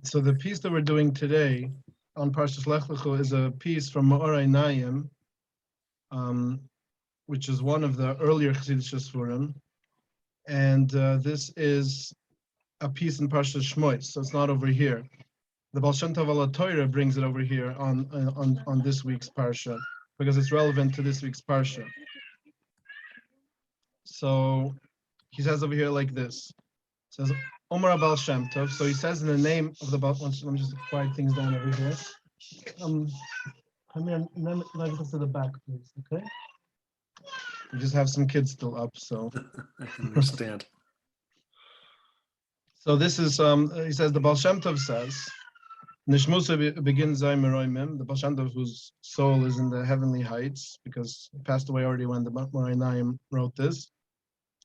So the piece that we're doing today on Parshas Lech Lecha is a piece from Ma'orei Nayim, which is one of the earlier Chassidish Sforim, and this is a piece in Parshas Shmois, so it's not over here. The Baal Shem Tov Ala Torah brings it over here on this week's parsha because it's relevant to this week's parsha. So he says over here like this. It says Omar Baal Shem Tov. So he says in the name of the Baal. Let me just quiet things down over here. Come here, let me go to the back, please. Okay. We just have some kids still up, so I can understand. So this is he says the Baal Shem Tov says Nishmusa begins Zaymeroimim, the Baal Shem Tov whose soul is in the heavenly heights because he passed away already when the Ma'orei Nayim wrote this.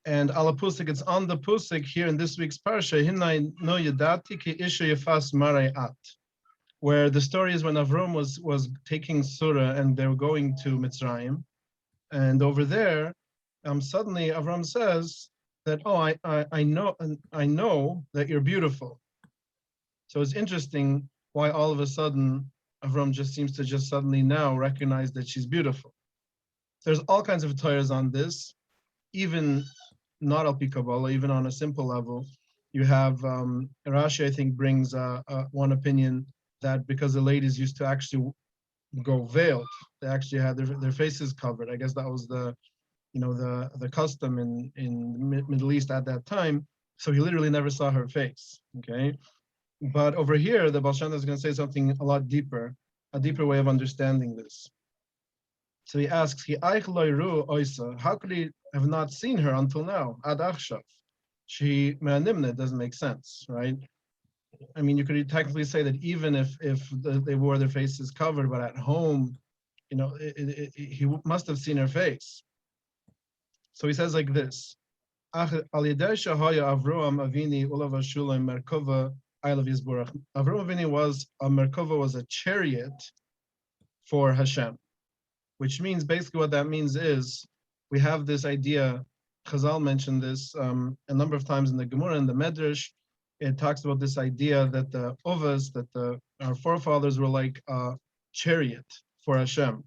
And ala pusik, it's on the pusik here in this week's parsha. Hinai no yadati ki isha yafas marei at, where the story is when Avram was taking Surah and they were going to Mitzrayim, and over there, suddenly Avram says that I know that you're beautiful. So it's interesting why all of a sudden Avram just seems to just suddenly now recognize that she's beautiful. There's all kinds of Torahs on this, even not al pi Kabbalah, even on a simple level. You have Rashi, I think, brings one opinion that because the ladies used to actually go veiled, they actually had their faces covered. I guess that was the custom in the Middle East at that time. So he literally never saw her face. Okay, but over here, the Baal Shem Tov is going to say something a lot deeper, a deeper way of understanding this. So he asks, how could he have not seen her until now? Ad achshav. She me'animna, doesn't make sense, right? I mean, you could technically say that even if they wore their faces covered, but at home, he must have seen her face. So he says like this: Avram Avini was a Merkava, was a chariot for Hashem, which means basically what that means is we have this idea. Chazal mentioned this a number of times in the Gemara and the Medrash. It talks about this idea that the Ovas, that our forefathers were like a chariot for Hashem,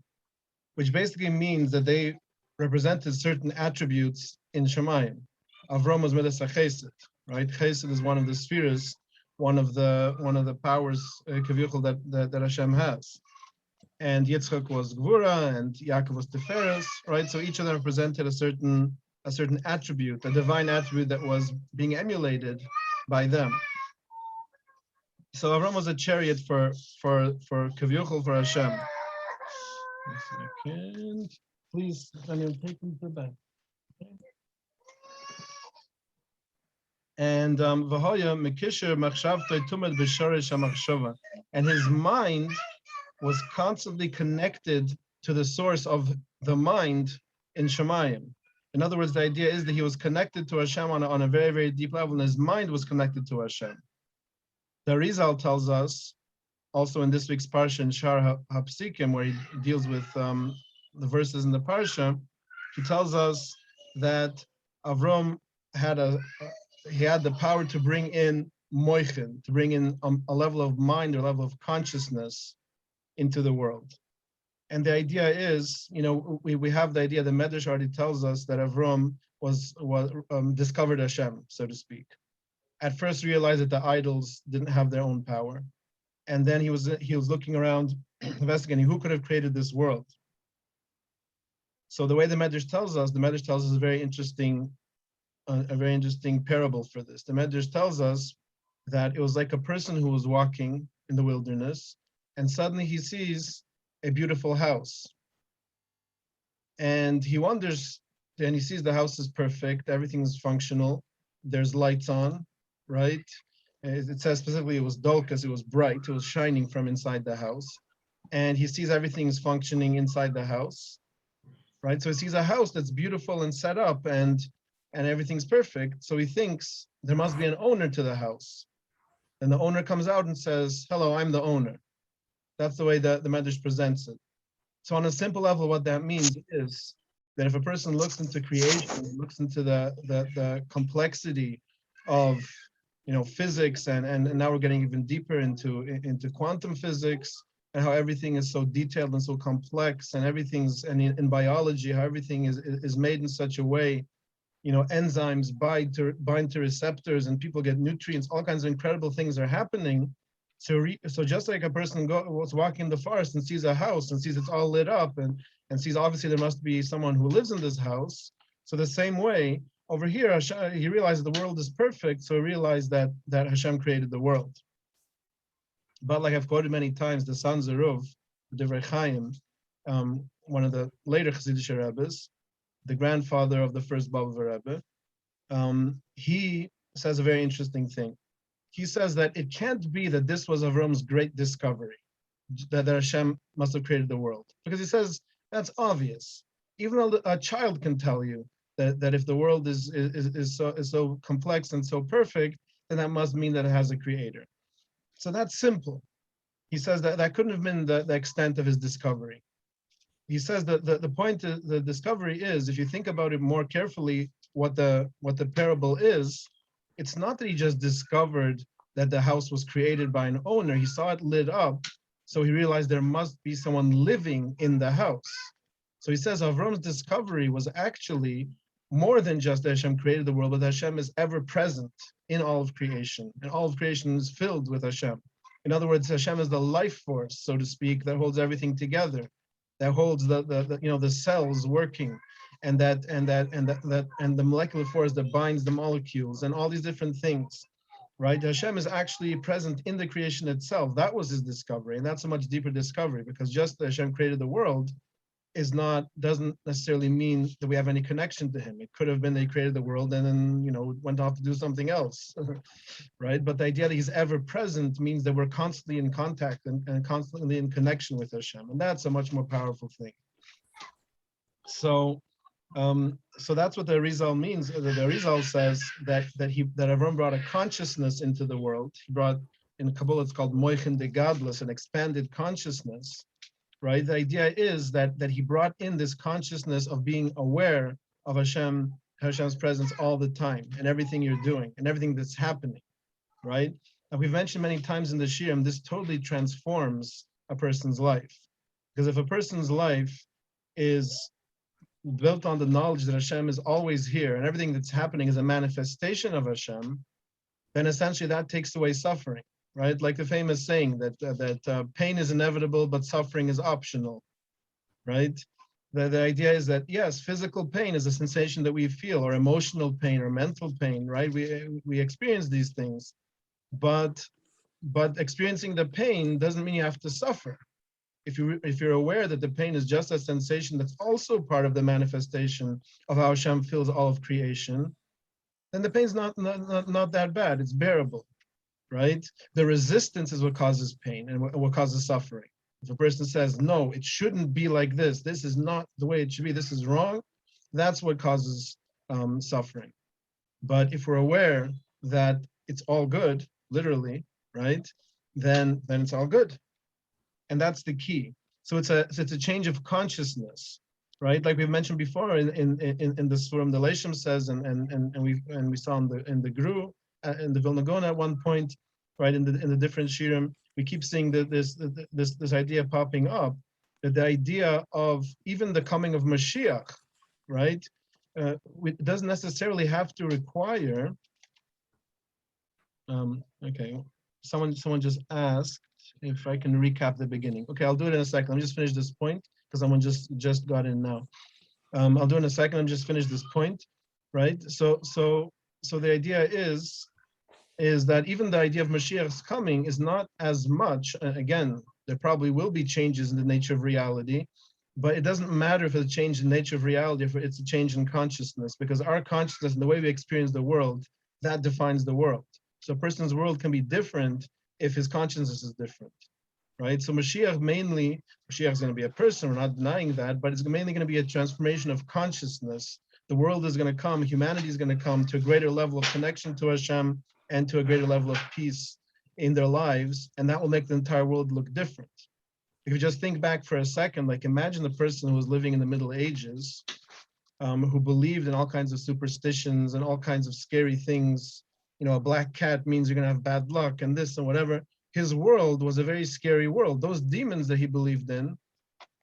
which basically means that they represented certain attributes in Shemayim. Avram was Midas HaChesed, right? Chesed is one of the spheres, one of the powers that Hashem has. And Yitzchak was Gvura, and Yaakov was Tiferes, right? So each of them represented a certain attribute, a divine attribute that was being emulated by them. So Avram was a chariot for Kavyuchel, for Hashem. A second. Please, Daniel, take him to the back. Okay. And and his mind was constantly connected to the source of the mind in Shemayim. In other words, the idea is that he was connected to Hashem on a very, very deep level, and his mind was connected to Hashem. The Rizal tells us, also in this week's Parsha in Shar HaPsikim, where he deals with the verses in the Parsha, he tells us that Avram had the power to bring in moichin, to bring in a level of mind or level of consciousness into the world. And the idea is, we have the idea, the Medrash already tells us that Avram was discovered Hashem, so to speak. At first realized that the idols didn't have their own power. And then he was looking around, investigating who could have created this world. So the way the Medrash tells us a very interesting parable for this. The Medrash tells us that it was like a person who was walking in the wilderness, and suddenly he sees a beautiful house. And he wonders, and he sees the house is perfect, everything is functional, there's lights on, right? It says specifically it was dolkas, it was bright, it was shining from inside the house. And he sees everything is functioning inside the house, right? So he sees a house that's beautiful and set up and everything's perfect. So he thinks there must be an owner to the house. And the owner comes out and says, hello, I'm the owner. That's the way that the Medrash presents it. So on a simple level, what that means is that if a person looks into creation, looks into the complexity of physics, and now we're getting even deeper into quantum physics, and how everything is so detailed and so complex, and everything's, and in biology, how everything is made in such a way, enzymes bind to receptors, and people get nutrients, all kinds of incredible things are happening. So just like a person was walking in the forest and sees a house and sees it's all lit up, and sees obviously there must be someone who lives in this house. So the same way over here, he realized the world is perfect. So he realized that Hashem created the world. But like I've quoted many times, the San Zeruv, the Divrei Chaim, one of the later Chassidish Rebbes, the grandfather of the first Baba Rebbe, he says a very interesting thing. He says that it can't be that this was Avram's great discovery, that Hashem must have created the world. Because he says that's obvious. Even though a child can tell you that if the world is so complex and so perfect, then that must mean that it has a creator. So that's simple. He says that couldn't have been the extent of his discovery. He says that the point of the discovery is, if you think about it more carefully, what the parable is, it's not that he just discovered that the house was created by an owner. He saw it lit up, so he realized there must be someone living in the house. So he says Avram's discovery was actually more than just that Hashem created the world, but Hashem is ever present in all of creation, and all of creation is filled with Hashem. In other words, Hashem is the life force, so to speak, that holds everything together, that holds the cells working, and the molecular force that binds the molecules, and all these different things, right? Hashem is actually present in the creation itself. That was his discovery, and that's a much deeper discovery, because just that Hashem created the world doesn't necessarily mean that we have any connection to him. It could have been that he created the world and then went off to do something else, right? But the idea that he's ever present means that we're constantly in contact and constantly in connection with Hashem, and that's a much more powerful thing. So that's what the Arizal means. The Arizal says that Avram brought a consciousness into the world. He brought, in Kabbalah it's called Moichin de Gadlus, an expanded consciousness. Right? The idea is that he brought in this consciousness of being aware of Hashem's presence all the time, and everything you're doing and everything that's happening, right? And we've mentioned many times in the Shirim, this totally transforms a person's life. Because if a person's life is built on the knowledge that Hashem is always here and everything that's happening is a manifestation of Hashem, then essentially that takes away suffering. Right, like the famous saying that pain is inevitable, but suffering is optional. Right, the idea is that yes, physical pain is a sensation that we feel, or emotional pain, or mental pain. Right, we experience these things, but experiencing the pain doesn't mean you have to suffer. If you're aware that the pain is just a sensation that's also part of the manifestation of how Hashem fills all of creation, then the pain's not that bad. It's bearable. Right? The resistance is what causes pain and what causes suffering. If a person says, no, it shouldn't be like this is not the way it should be, this is wrong, that's what causes suffering. But if we're aware that it's all good, literally, right, then it's all good. And that's the key. So it's a change of consciousness, right? Like we've mentioned before in the Surim, the Leshem says, and we saw in the Gru, in the Vilna Gaon at one point, right, in the different shirim, we keep seeing this idea popping up, that the idea of even the coming of Mashiach, right, it doesn't necessarily have to require. Okay, someone just asked if I can recap the beginning. Okay, I'll do it in a second. Let me just finish this point because someone just got in now. I'll do it in a second. I'm just finish this point, right? So the idea is that even the idea of Mashiach's coming is not as much, again, there probably will be changes in the nature of reality, but it doesn't matter if it's a change in nature of reality, if it's a change in consciousness, because our consciousness and the way we experience the world, that defines the world. So a person's world can be different if his consciousness is different, right? So Mashiach is going to be a person, we're not denying that, but it's mainly going to be a transformation of consciousness. The world is going to come, humanity is going to come to a greater level of connection to Hashem and to a greater level of peace in their lives, and that will make the entire world look different. If you just think back for a second, like imagine a person who was living in the Middle Ages, who believed in all kinds of superstitions and all kinds of scary things, a black cat means you're going to have bad luck and this and whatever. His world was a very scary world. Those demons that he believed in,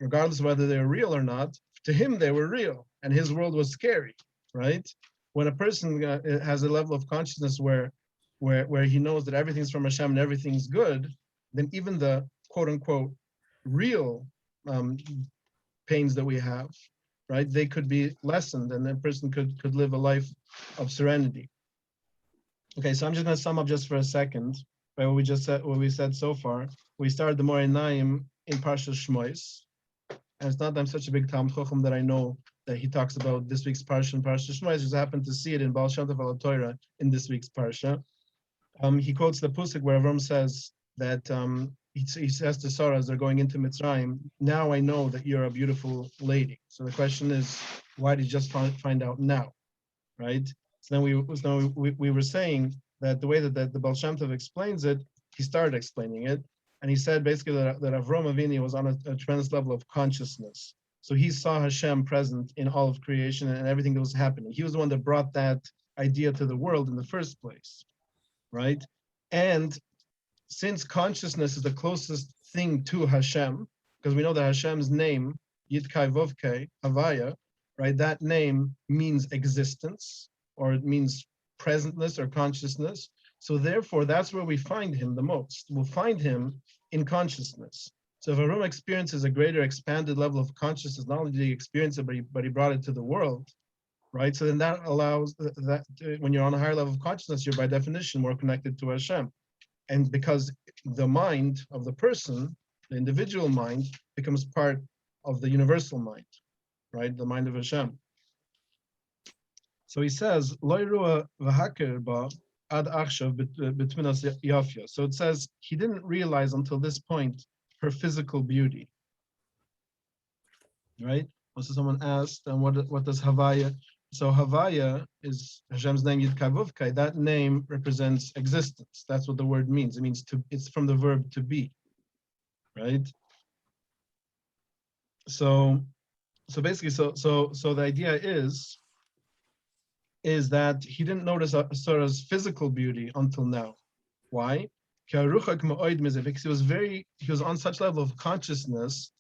regardless of whether they were real or not, to him they were real, and his world was scary, right? When a person has a level of consciousness where he knows that everything's from Hashem and everything's good, then even the quote unquote real pains that we have, right, they could be lessened, and that person could live a life of serenity. Okay, so I'm just going to sum up just for a second, right? What we said so far. We started the Moreh Naim in Parsha Shmois, and it's not that I'm such a big Talmud Chacham that I know that he talks about this week's Parsha and Parsha Shmois. I just happened to see it in Baal Shem Tov al Torah in this week's Parsha. He quotes the Pusik where Avram says that he says to Sarah as they're going into Mitzrayim, now I know that you're a beautiful lady. So the question is, why did you just find out now, right? So then we were saying that the way that the Baal Shem Tov explains it, he started explaining it, and he said basically that Avram Avinu was on a tremendous level of consciousness. So he saw Hashem present in all of creation and everything that was happening. He was the one that brought that idea to the world in the first place, right? And since consciousness is the closest thing to Hashem, because we know that Hashem's name, Yidkai Vovkei, Havaya, right? That name means existence, or it means presentness or consciousness. So therefore, that's where we find him the most. We'll find him in consciousness. So if a room experiences a greater expanded level of consciousness, not only did he experience it, but he brought it to the world, right? So then that allows that when you're on a higher level of consciousness, you're by definition more connected to Hashem. And because the mind of the person, the individual mind, becomes part of the universal mind, right? The mind of Hashem. So he says, Loirua v'haker ba ad achshav betwinas yafya. So it says he didn't realize until this point her physical beauty, right? Also, someone asked, and what does Havaya? So Havaya is Hashem's name Yid Kavuvkai. That name represents existence. That's what the word means. It means to. It's from the verb to be, right? So basically, so the idea is that he didn't notice Sarah's physical beauty until now. Why? Because he was on such level of consciousness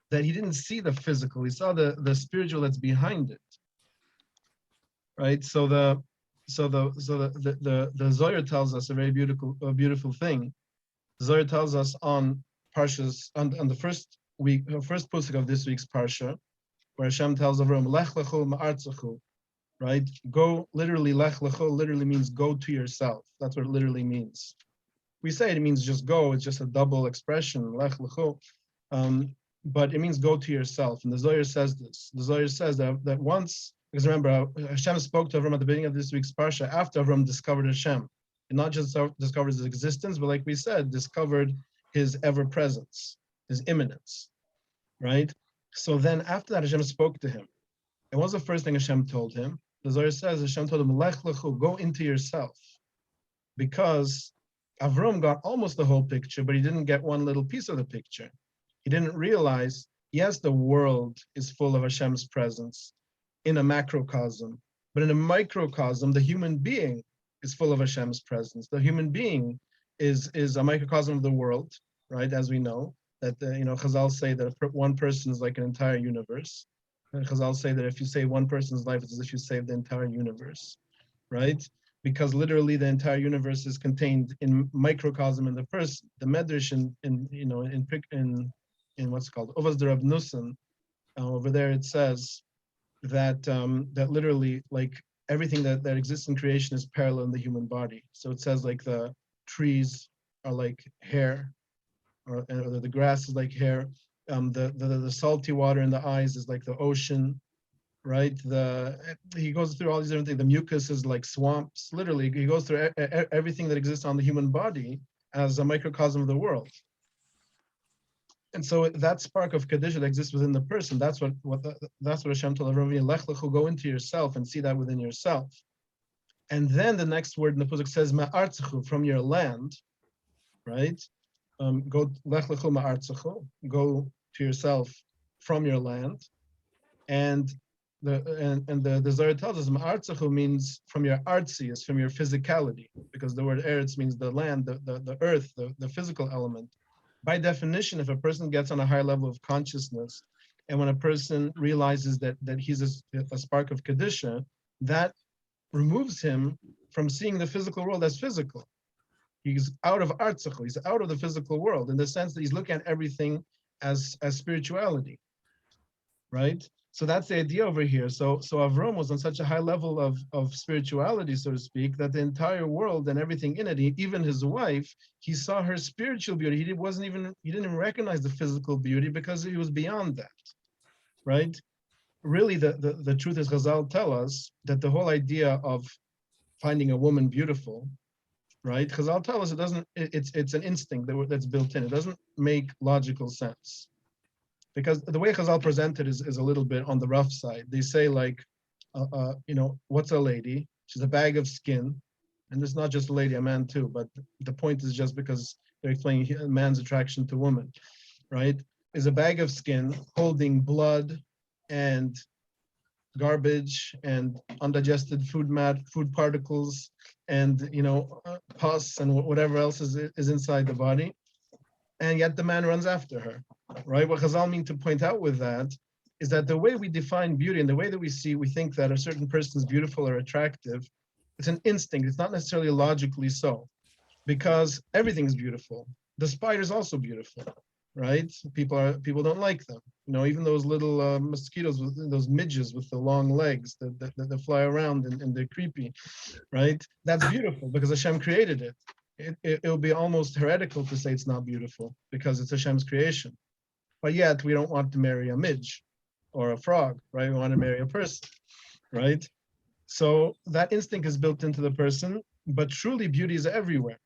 that he didn't see the physical. He saw the spiritual that's behind it. Right? So the Zohar tells us a very beautiful thing. The Zohar tells us on Parshas on the first pusuk of this week's Parsha, where Hashem tells Avram, Lech Lecha ma'artzechu, right? Go, literally, Lech Lecha literally means go to yourself. That's what it literally means. We say it means just go, it's just a double expression, Lech Lecha, but it means go to yourself. And the Zohar says this. The Zohar says that once, because remember, Hashem spoke to Avram at the beginning of this week's Parsha after Avram discovered Hashem. And not just discovered his existence, but like we said, discovered his ever-presence, his immanence, right? So then after that, Hashem spoke to him. And what was the first thing Hashem told him? The Zohar says, Hashem told him, Lech Lechu, go into yourself. Because Avram got almost the whole picture, but he didn't get one little piece of the picture. He didn't realize, yes, the world is full of Hashem's presence in a macrocosm, but in a microcosm, the human being is full of Hashem's presence. The human being is a microcosm of the world, right? As we know, that Chazal say that one person is like an entire universe. And Chazal say that if you save one person's life, it's as if you save the entire universe, right? Because literally the entire universe is contained in microcosm in the person. The Medrash in what's called Ovas de Rab Nussen, over there it says that that literally, like, everything that exists in creation is parallel in the human body. So it says like the trees are like hair, or the grass is like hair. The salty water in the eyes is like the ocean, right? He goes through all these different things. The mucus is like swamps. Literally, he goes through everything that exists on the human body as a microcosm of the world. And so that spark of Kedusha that exists within the person, that's what Hashem told Avram, Lech Lechu, go into yourself and see that within yourself. And then the next word in the Pusuk says, Ma'artzechu, from your land, right? Go Lech Lechu Ma'artzechu, go to yourself from your land. And the Zohar tells us Ma'artzechu means from your artzius, from your physicality, because because the word eretz means the land, the earth, the physical element. By definition, if a person gets on a higher level of consciousness, and when a person realizes that he's a spark of Kedusha, that removes him from seeing the physical world as physical. He's out of Artzach, he's out of the physical world in the sense that he's looking at everything as spirituality, right? So that's the idea over here. So Avram was on such a high level of spirituality, so to speak, that the entire world and everything in it, even his wife, he saw her spiritual beauty. He didn't even recognize the physical beauty because he was beyond that, right? Really, the truth is, Chazal tell us that the whole idea of finding a woman beautiful, right? Chazal tell us it's an instinct that's built in. It doesn't make logical sense. Because the way Chazal present it is a little bit on the rough side. They say like, what's a lady? She's a bag of skin. And it's not just a lady, a man too. But the point is just because they're explaining a man's attraction to women, right? Is a bag of skin holding blood and garbage and undigested food particles and, pus and whatever else is inside the body. And yet the man runs after her, right? What Chazal mean to point out with that is that the way we define beauty and the way that we think that a certain person is beautiful or attractive, it's an instinct. It's not necessarily logically so, because everything is beautiful. The spider is also beautiful, right? People don't like them. Even those little mosquitoes, those midges with the long legs that fly around and they're creepy, right? That's beautiful because Hashem created it. It will be almost heretical to say it's not beautiful because it's Hashem's creation. But yet we don't want to marry a midge or a frog, right? We want to marry a person, right? So that instinct is built into the person, but truly beauty is everywhere.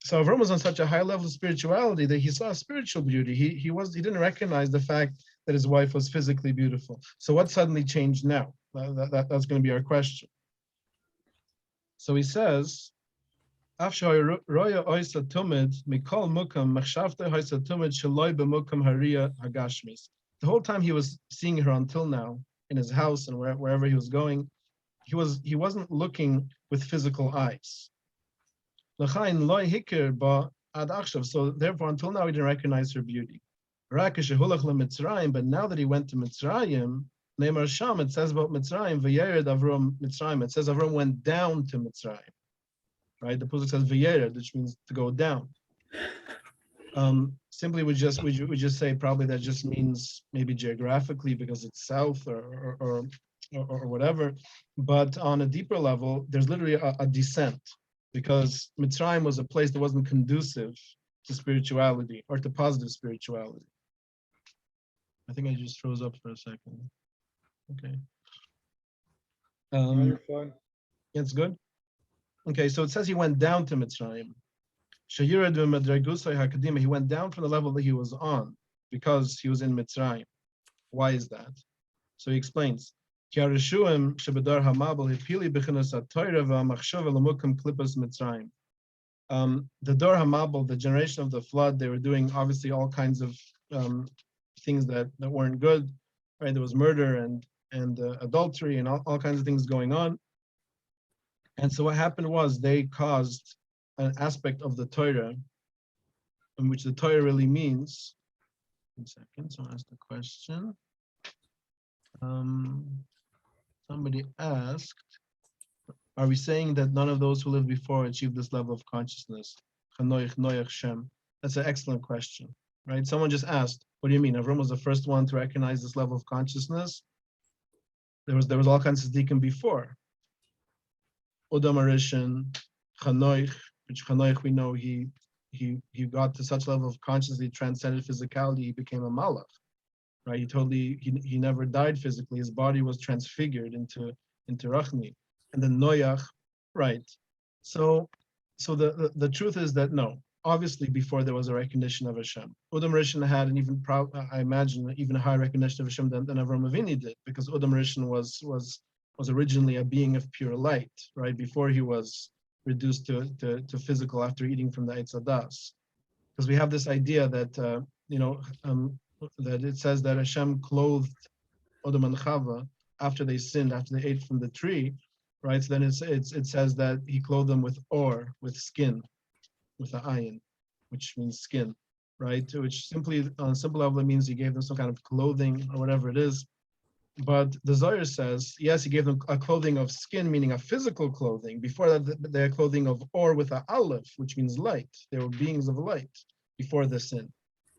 So Avram was on such a high level of spirituality that he saw spiritual beauty. He didn't recognize the fact that his wife was physically beautiful. So what suddenly changed now? That's going to be our question. So he says, the whole time he was seeing her until now in his house and wherever he was going, he wasn't looking with physical eyes. So therefore, until now, he didn't recognize her beauty. But now that he went to Mitzrayim, it says about Mitzrayim, it says Avram went down to Mitzrayim. Right, the pasuk says "v'yered," which means to go down. Simply, we just say probably that just means maybe geographically because it's south or whatever. But on a deeper level, there's literally a descent because Mitzrayim was a place that wasn't conducive to spirituality or to positive spirituality. I think I just froze up for a second. Okay. No, you're fine. It's good. Okay, so it says he went down to Mitzrayim. He went down from the level that he was on because he was in Mitzrayim. Why is that? So he explains. The Dor HaMabel, the generation of the flood, they were doing obviously all kinds of things that weren't good. Right? There was murder and adultery and all kinds of things going on. And so what happened was they caused an aspect of the Torah, in which the Torah really means. 1 second, someone asked a question. Somebody asked, are we saying that none of those who lived before achieved this level of consciousness? That's an excellent question, right? Someone just asked, what do you mean? Avram was the first one to recognize this level of consciousness? There was all kinds of tzaddikim before. Odom Arishan, Chanoich, which Chanoich we know he got to such level of consciousness, he transcended physicality, he became a malach, right? He never died physically, his body was transfigured into Rachni. And then Noach, right? So the truth is that no, obviously before there was a recognition of Hashem. Odom Arishan had an even I imagine even a higher recognition of Hashem than Avram Avinu did, because Odom Arishan was originally a being of pure light, right? Before he was reduced to physical after eating from the Eitz Hadas. Because we have this idea that, that it says that Hashem clothed Odom and Chava after they sinned, after they ate from the tree, right? So then it says that he clothed them with or, with skin, with an ayin, which means skin, right? Which simply, on a simple level, it means he gave them some kind of clothing or whatever it is. But the Zohar says, yes, he gave them a clothing of skin, meaning a physical clothing. Before that, they're clothing of or with an aleph, which means light. They were beings of light before the sin,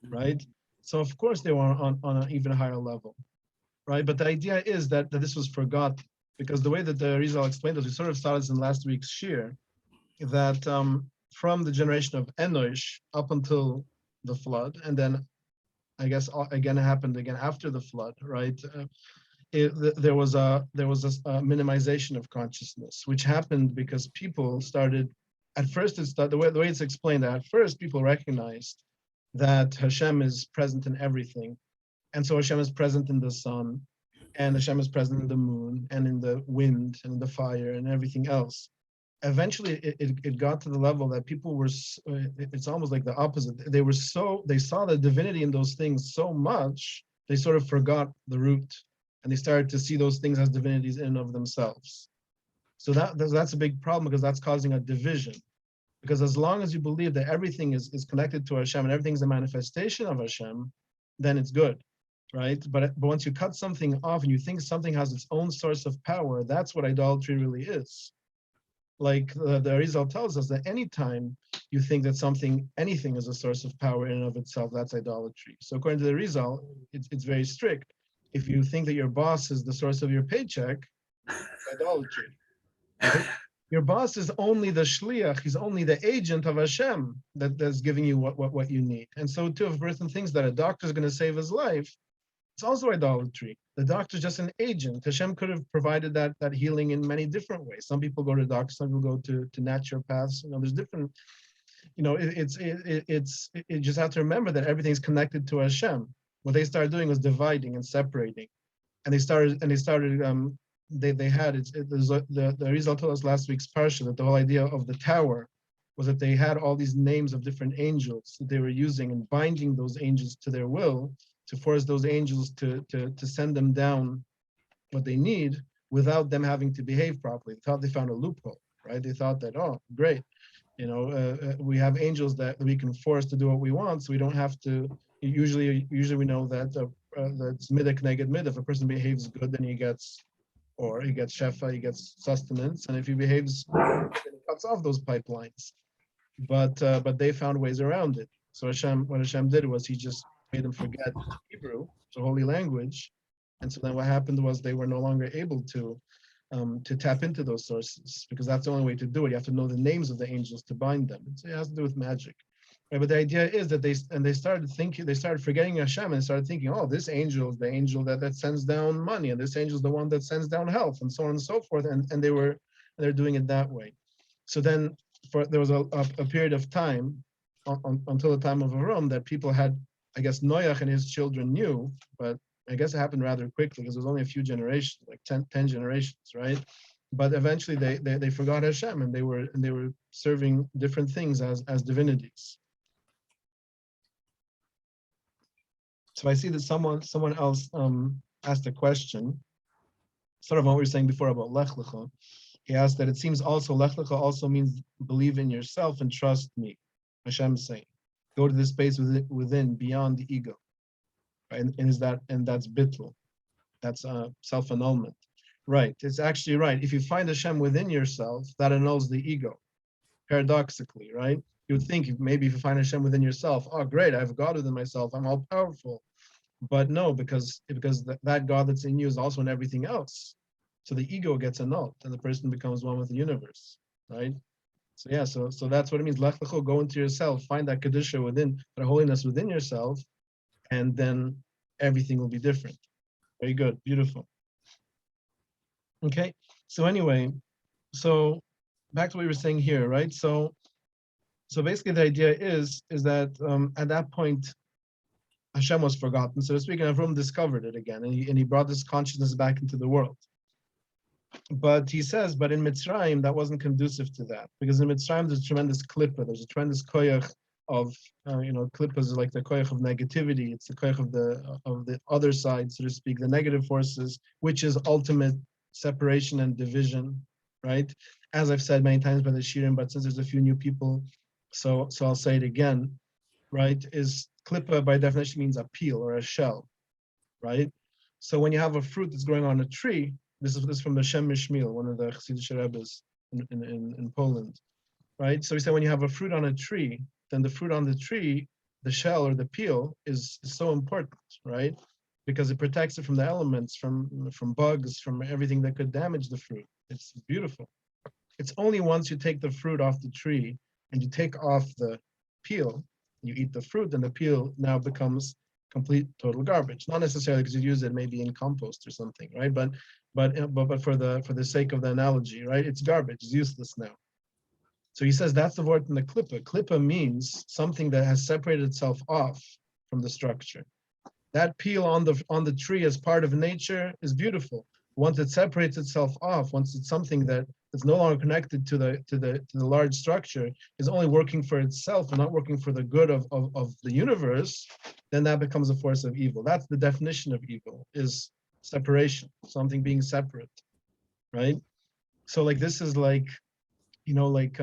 right? So of course they were on an even higher level, right? But the idea is that this was forgotten, because the way that the Rizal explained it, we sort of started in last week's shir, that from the generation of Enosh up until the flood, and then I guess again it happened again after the flood, right? There was a minimization of consciousness, which happened because people started. At first, the way it's explained. At first, people recognized that Hashem is present in everything, and so Hashem is present in the sun, and Hashem is present in the moon, and in the wind, and in the fire, and everything else. Eventually, it got to the level that people were. It's almost like the opposite. They saw the divinity in those things so much, they sort of forgot the root, and they started to see those things as divinities in and of themselves. So that's a big problem, because that's causing a division. Because as long as you believe that everything is connected to Hashem and everything's a manifestation of Hashem, then it's good, right? But once you cut something off and you think something has its own source of power, that's what idolatry really is. Like the Arizal tells us, that anytime you think that anything is a source of power in and of itself, that's idolatry. So according to the Arizal, it's very strict. If you think that your boss is the source of your paycheck, it's idolatry. Right? Your boss is only the shliach, he's only the agent of Hashem that's giving you what you need. And so too, if a person thinks that a doctor is going to save his life, it's also idolatry. The doctor is just an agent. Hashem could have provided that healing in many different ways. Some people go to doctors, some people go to naturopaths. There's different. You just have to remember that everything's connected to Hashem. What they started doing was dividing and separating, and they started. They had the result told us last week's parsha that the whole idea of the tower was that they had all these names of different angels that they were using and binding those angels to their will, to force those angels to send them down what they need without them having to behave properly. They thought they found a loophole, right? They thought that, oh, great, we have angels that we can force to do what we want, so we don't have to. Usually we know that that's midah k'neged midah. If a person behaves good, then he gets shefa, he gets sustenance, and if he behaves, then he cuts off those pipelines. But they found ways around it. So what Hashem did was he just made them forget Hebrew, the holy language, and so then what happened was they were no longer able to tap into those sources, because that's the only way to do it. You have to know the names of the angels to bind them. So it has to do with magic. Right? But the idea is that they started forgetting Hashem and started thinking, oh, this angel is the angel that sends down money, and this angel is the one that sends down health, and so on and so forth. And they're doing it that way. So then there was a period of time until the time of Aram that people had, I guess Noach and his children knew, but I guess it happened rather quickly because it was only a few generations, like 10 generations, right? But eventually they forgot Hashem, and they were serving different things as divinities. So I see that someone else asked a question, sort of what we were saying before about Lech Lecha. He asked that it seems also Lech Lecha also means believe in yourself and trust me. Hashem is saying, go to the space within, beyond the ego, right? And that's bittul, that's self-annulment, right? It's actually right. If you find Hashem within yourself, that annuls the ego, paradoxically, right? You would think maybe if you find Hashem within yourself, oh great, I have God within myself, I'm all powerful. But no, because that God that's in you is also in everything else. So the ego gets annulled, and the person becomes one with the universe, right? So yeah, so that's what it means. Lech lecha, go into yourself, find that kedusha within, that holiness within yourself, and then everything will be different. Very good, beautiful. Okay, so anyway, so back to what we were saying here, right? So basically the idea is that at that point, Hashem was forgotten, so to speak, and Avram discovered it again, and he brought this consciousness back into the world. But he says, but in Mitzrayim, that wasn't conducive to that, because in Mitzrayim there's a tremendous klippa, there's a tremendous koyach of, klippas is like the koyach of negativity, it's the koyach of the other side, so to speak, the negative forces, which is ultimate separation and division, right? As I've said many times by the Shirim, but since there's a few new people, so I'll say it again, right? Is klippa by definition means a peel or a shell, right? So when you have a fruit that's growing on a tree, this is from the Shem Mishmil, one of the Chassidish Rebbes in Poland, right? So we say when you have a fruit on a tree, then the fruit on the tree, the shell or the peel is so important, right? Because it protects it from the elements, from bugs, from everything that could damage the fruit. It's beautiful. It's only once you take the fruit off the tree and you take off the peel, you eat the fruit, then the peel now becomes complete total garbage. Not necessarily because you use it maybe in compost or something, right? But for the sake of the analogy, right? It's garbage. It's useless now. So he says that's the word in the klippa. Klippa means something that has separated itself off from the structure. That peel on the tree as part of nature is beautiful. Once it separates itself off, once it's something that is no longer connected to the large structure, is only working for itself and not working for the good of the universe, then that becomes a force of evil. That's the definition of evil, is separation, something being separate, right? So like this is like, like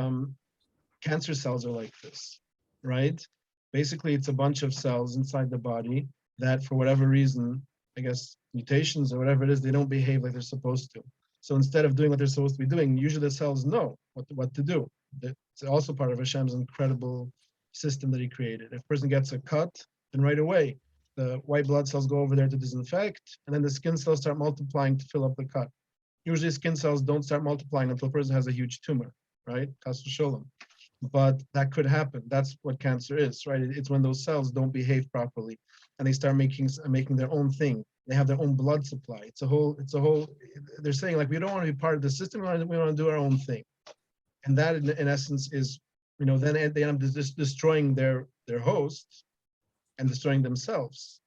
cancer cells are like this, right? Basically, it's a bunch of cells inside the body that, for whatever reason, I guess mutations or whatever it is, they don't behave like they're supposed to. So instead of doing what they're supposed to be doing, usually the cells know what to do. It's also part of Hashem's incredible system that He created. If a person gets a cut, then right away the white blood cells go over there to disinfect, and then the skin cells start multiplying to fill up the cut. Usually, skin cells don't start multiplying until a person has a huge tumor, right? Chas v'sholem. But that could happen. That's what cancer is, right? It's when those cells don't behave properly and they start making their own thing. They have their own blood supply. It's a whole, they're saying like, we don't want to be part of the system. We want to do our own thing. And that in essence is, then they end up just destroying their host and destroying themselves,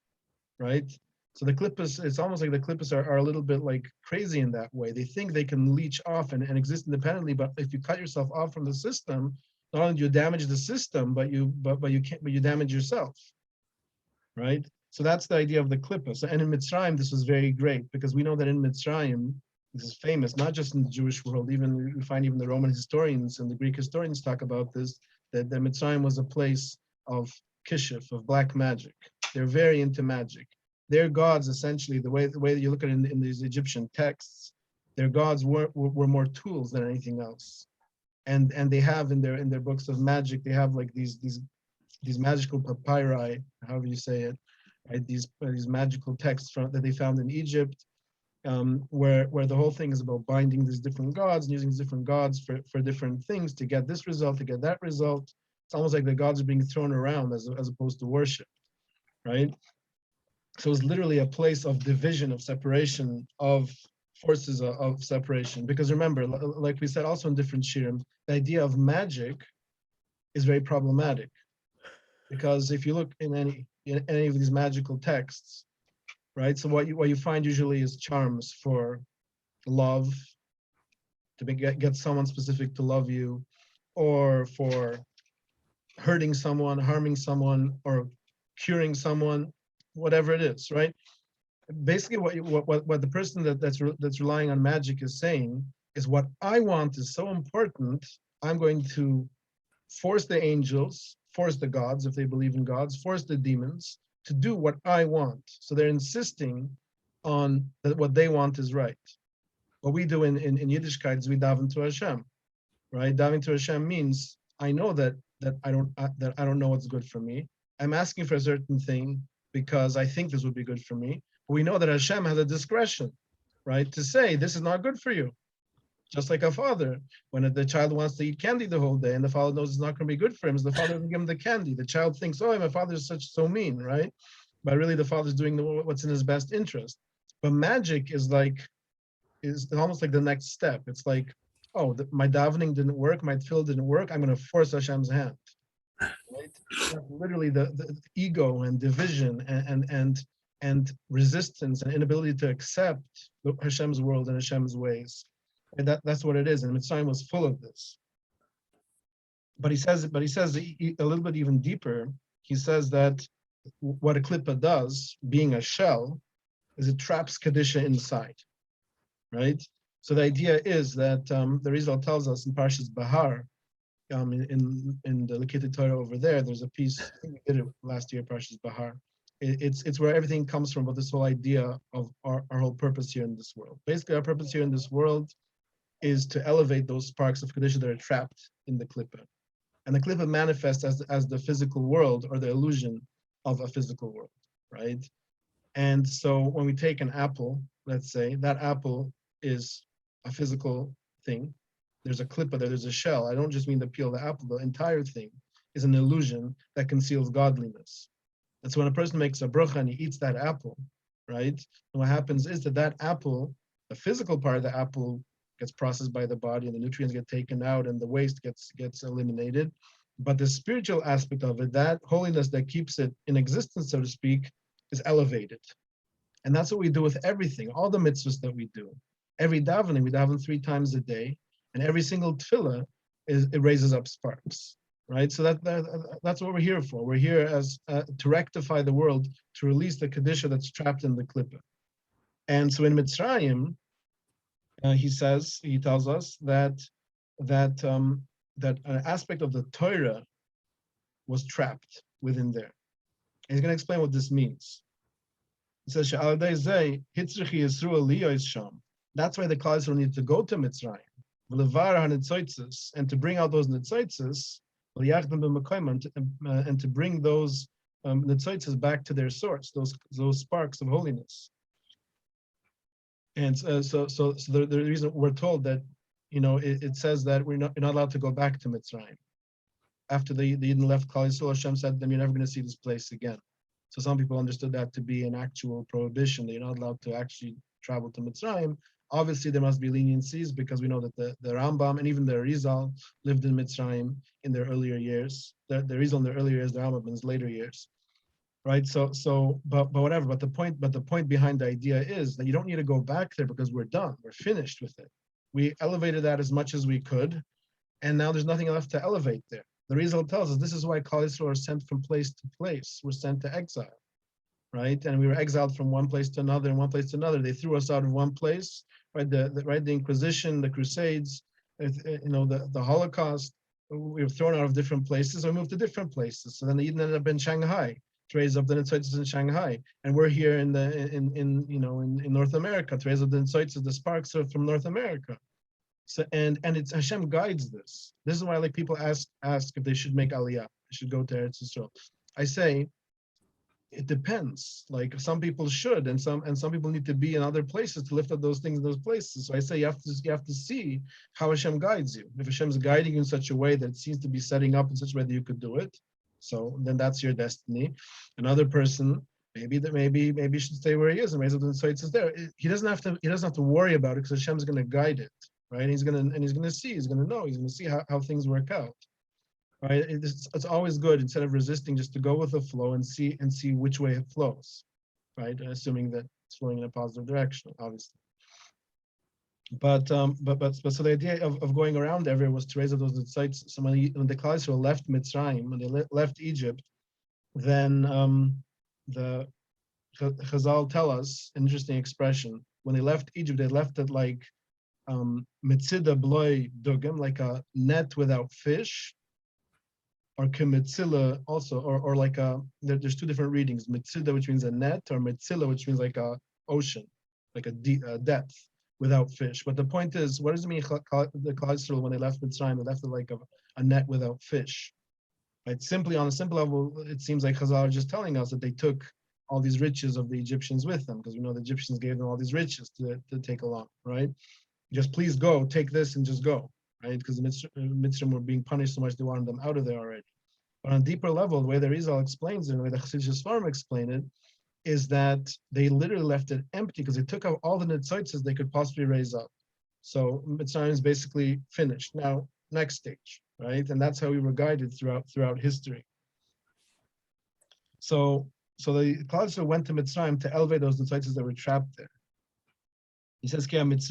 right? So the klippas, it's almost like the klippas are a little bit like crazy in that way. They think they can leech off and exist independently, but if you cut yourself off from the system, not only do you damage the system, but you damage yourself, right? So that's the idea of the klippa. So, and in Mitzrayim, this was very great because we know that in Mitzrayim, this is famous, not just in the Jewish world, even we find even the Roman historians and the Greek historians talk about this, that Mitzrayim was a place of kishuf, of black magic. They're very into magic. Their gods, essentially, the way that you look at it in these Egyptian texts, their gods were more tools than anything else. And they have in their books of magic, they have like these magical papyri, however you say it, right? These magical texts that they found in Egypt, where the whole thing is about binding these different gods and using these different gods for different things to get this result, to get that result. It's almost like the gods are being thrown around as opposed to worship, right? So it's literally a place of division, of separation, of forces of separation. Because remember, like we said also in different shirim, the idea of magic is very problematic. Because if you look in any of these magical texts, right? So what you find usually is charms for love, to get someone specific to love you, or for hurting someone, harming someone, or curing someone, whatever it is, right? Basically what the person that's relying on magic is saying is, what I want is so important, I'm going to force the angels, force the gods, if they believe in gods, force the demons to do what I want. So they're insisting on that what they want is right. What we do in Yiddishkeit is we daven to Hashem, right? Davening to Hashem means I know that I don't know what's good for me. I'm asking for a certain thing because I think this would be good for me. We know that Hashem has a discretion, right, to say this is not good for you. Just like a father, when the child wants to eat candy the whole day and the father knows it's not going to be good for him, so the father doesn't give him the candy. The child thinks, oh, my father is so mean, right? But really the father's doing what's in his best interest. But magic is almost like the next step. It's like, oh, my davening didn't work, my tefillah didn't work, I'm going to force Hashem's hand. Right? That's literally the ego and division and resistance and inability to accept Hashem's world and Hashem's ways. And that's what it is. And Mitzrayim was full of this. But he says a little bit even deeper. He says that what a klippa does, being a shell, is it traps Kedusha inside, right? So the idea is that the Rizal tells us in Parshas Bahar, in the Likutei Torah over there, there's a piece, I think we did it last year, Parshas Bahar. It's where everything comes from, but this whole idea of our whole purpose here in this world. Basically, our purpose here in this world is to elevate those sparks of Kedusha that are trapped in the Klippa. And the Klippa manifests as the physical world or the illusion of a physical world, right? And so when we take an apple, let's say, that apple is a physical thing. There's a Klippa there, there's a shell. I don't just mean the peel of the apple, the entire thing is an illusion that conceals godliness. And so when a person makes a bracha and he eats that apple, right? And what happens is that apple, the physical part of the apple gets processed by the body and the nutrients get taken out and the waste gets eliminated. But the spiritual aspect of it, that holiness that keeps it in existence, so to speak, is elevated. And that's what we do with everything, all the mitzvahs that we do. Every davening, we daven 3 times a day, and every single tefillah, it raises up sparks, right? So that's what we're here for. We're here as to rectify the world, to release the Kedusha that's trapped in the Klippa. And so in Mitzrayim, he tells us that an aspect of the Torah was trapped within there. And he's going to explain what this means. He says, that's why the Klal Yisrael need to go to Mitzrayim, and to bring out those nitzaitzes, and to bring those nitzaitzes back to their source, those sparks of holiness. And so the reason we're told that, it says that you're not allowed to go back to Mitzrayim. After the Yidden left Klal Yisrael, Hashem said to them, you're never going to see this place again. So some people understood that to be an actual prohibition, that you're not allowed to actually travel to Mitzrayim. Obviously, there must be leniencies because we know that the Rambam and even the Rizal lived in Mitzrayim in their earlier years. The Rizal in their earlier years, the Rambam in his later years, right? But whatever. But the point behind the idea is that you don't need to go back there because we're done. We're finished with it. We elevated that as much as we could, and now there's nothing left to elevate there. The Rizal tells us this is why Klal Yisrael are sent from place to place. We're sent to exile, right? And we were exiled from one place to another and one place to another. They threw us out of one place, right? The Inquisition, the Crusades, the Holocaust. We were thrown out of different places. And we moved to different places. So then the Eden ended up in Shanghai, to raise up the Nitzaitzes in Shanghai, and we're here in North America to raise up the Nitzaitzes, the sparks are from North America. So and it's Hashem guides this. This is why people ask if they should make Aliyah, they should go to Eretz Yisrael. I say it depends. Like some people should, and some people need to be in other places to lift up those things in those places. So I say you have to see how Hashem guides you. If Hashem is guiding you in such a way that it seems to be setting up in such a way that you could do it, so then that's your destiny. Another person maybe should stay where he is and raise up the insights is there. He doesn't have to worry about it because Hashem's going to guide it. Right, he's gonna see, he's gonna know, he's gonna see how things work out. Right, it's always good instead of resisting just to go with the flow and see which way it flows. Right, assuming that it's flowing in a positive direction, obviously. But so the idea of going around everywhere was to raise up those insights. So when the Klal Yisrael left Mitzrayim, when they left Egypt, then the Chazal tell us an interesting expression. When they left Egypt, they left it like mitzida bloy dugim, like a net without fish, or kemitzila also, or like there's 2 different readings, mitzida, which means a net, or mitzila, which means like a ocean, like a depth without fish. But the point is, what does it mean the Klal Yisrael when they left Mitzrayim, they left it like a net without fish? Right? Simply on a simple level, it seems like Chazal are just telling us that they took all these riches of the Egyptians with them, because we know the Egyptians gave them all these riches to take along, right? Just please go, take this and just go, right? Because the Mitzrayim were being punished so much, they wanted them out of there already. But on a deeper level, the way the Rizal explains it, the way the Chassidish Sfarim explain it, is that they literally left it empty because they took out all the nitzaitzes they could possibly raise up. So Mitzrayim is basically finished. Now, next stage, right? And that's how we were guided throughout history. So the Klal Yisrael went to Mitzrayim to elevate those nitzaitzes that were trapped there. He says, it says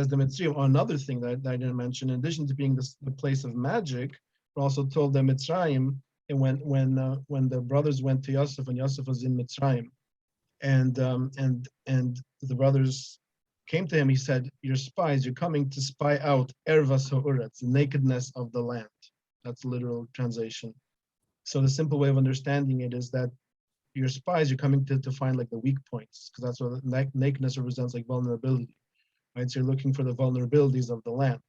the Mitzrayim, or another thing that I didn't mention, in addition to being the place of magic, we're also told that Mitzrayim, and when the brothers went to Yosef, and Yosef was in Mitzrayim, and the brothers came to him, he said, "You're spies. You're coming to spy out ervas ha'uretz, the nakedness of the land." That's the literal translation. So the simple way of understanding it is that you're spies. You're coming to find like the weak points, because that's what nakedness represents, like vulnerability, right? So you're looking for the vulnerabilities of the land.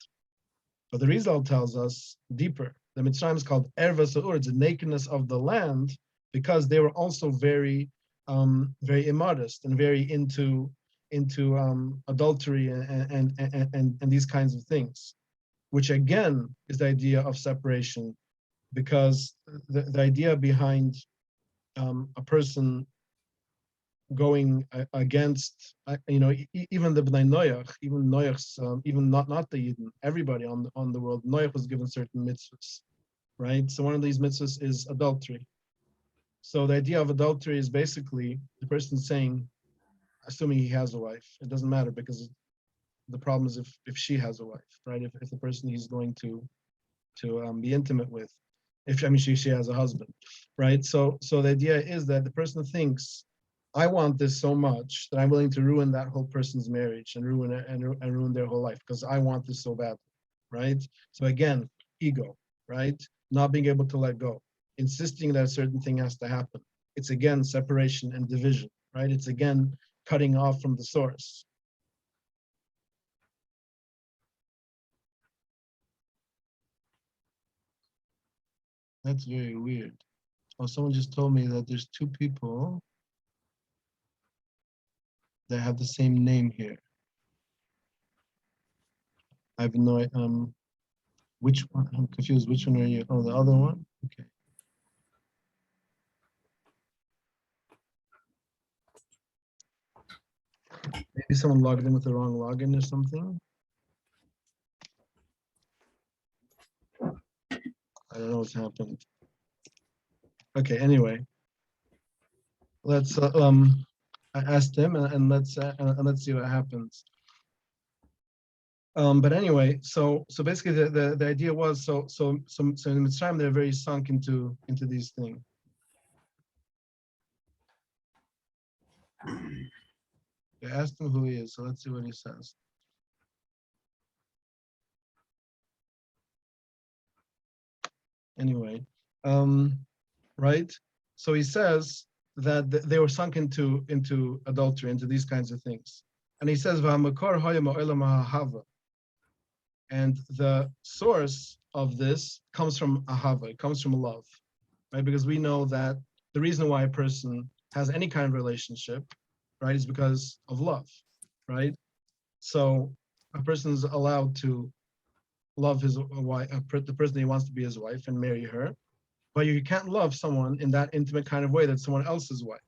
But the Rizal tells us deeper. The Mitzrayim is called ervas ha'uretz, the nakedness of the land, because they were also very, very immodest and very into adultery and these kinds of things, which again is the idea of separation, because the idea behind a person going against, even the Bnei Noach, even Noach's, even not the Yidden, everybody on the world, Noach was given certain mitzvahs, right? So one of these mitzvahs is adultery. So the idea of adultery is basically the person saying, assuming he has a wife, it doesn't matter, because the problem is if she has a wife, right? If the person he's going to be intimate with, she has a husband, right? So the idea is that the person thinks, I want this so much that I'm willing to ruin that whole person's marriage and ruin it and ruin their whole life because I want this so badly, right? So again, ego, right? Not being able to let go, insisting that a certain thing has to happen. It's again separation and division, right? It's again cutting off from the source. That's very weird. Oh, someone just told me that there's two people that have the same name here. I have no which one? I'm confused. Which one are you? Oh, the other one? Okay. Maybe someone logged in with the wrong login or something. I don't know what's happened. Okay, anyway. Let's I asked him and let's see what happens. But anyway, so basically the idea was so in Mitzrayim they're very sunk into these things. I asked him who he is, so let's see what he says. Anyway, right? So he says that they were sunk into adultery, into these kinds of things, and he says, and the source of this comes from ahava, it comes from love, right? Because we know that the reason why a person has any kind of relationship, right, is because of love, right? So a person is allowed to love his wife, the person he wants to be his wife, and marry her, but you can't love someone in that intimate kind of way that's someone else's wife.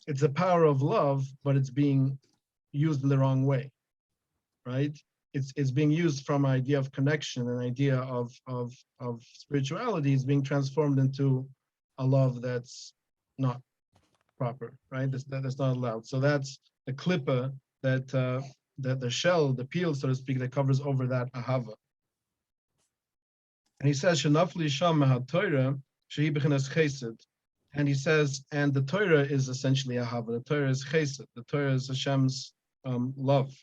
It's the power of love, but it's being used in the wrong way, right? It's being used from an idea of connection, an idea of spirituality is being transformed into a love that's not proper, right? That's not allowed. So that's the klippa that the shell, the peel, so to speak, that covers over that ahava. And he says, "Shenafli sham Torah shehi b'chinas chesed." And he says, and the Torah is essentially ahava. The Torah is chesed. The Torah is Hashem's love.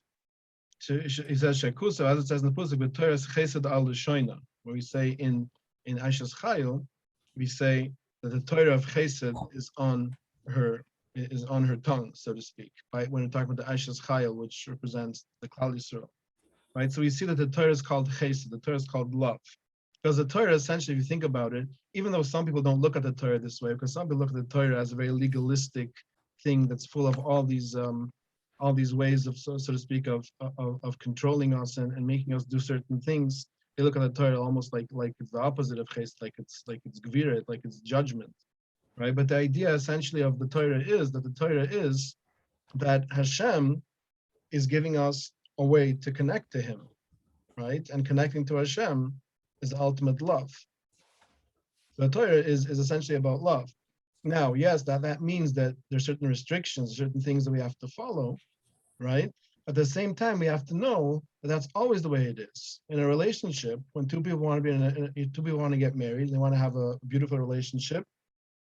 He says, "Shekusa," as it says in the pasuk, "The Torah is chesed al l'shoina," where we say in Aisha's Chayil, we say that the Torah of chesed is on her tongue, so to speak. Right, when we're talking about the Aisha's Chayil, which represents the Klal Yisrael, right? So we see that the Torah is called chesed. The Torah is called love. Because the Torah, essentially, if you think about it, even though some people don't look at the Torah this way, because some people look at the Torah as a very legalistic thing that's full of all these ways of, so to speak, of controlling us and making us do certain things. They look at the Torah almost like it's the opposite of chesed, like it's gvirat, like it's judgment, right? But the idea essentially of the Torah is that Hashem is giving us a way to connect to Him, right? And connecting to Hashem is the ultimate love. The Torah is essentially about love. Now, yes, that means that there's certain restrictions, certain things that we have to follow, right? At the same time, we have to know that that's always the way it is. In a relationship, when two people want to get married, they want to have a beautiful relationship,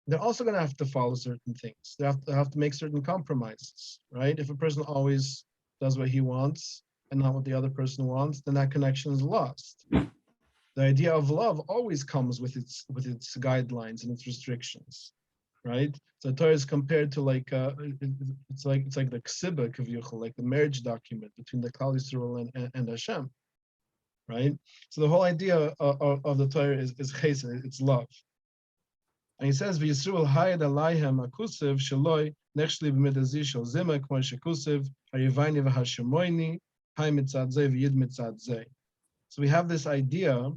they're also going to have to follow certain things. They have to make certain compromises, right? If a person always does what he wants and not what the other person wants, then that connection is lost. The idea of love always comes with its guidelines and its restrictions, right? So Torah is compared to like it's like the ksiba kaviyuchel, like the marriage document between the Klal Yisrael and Hashem, right? So the whole idea of the Torah is chesed, it's love. And he says, "V'Yisrael hayed alayhem akusev sheloi nechshli b'midazi shel zima k'mo shekusev harivayni v'hashemoyni hay mitzad zeh v'yid mitzad zeh." So we have this idea.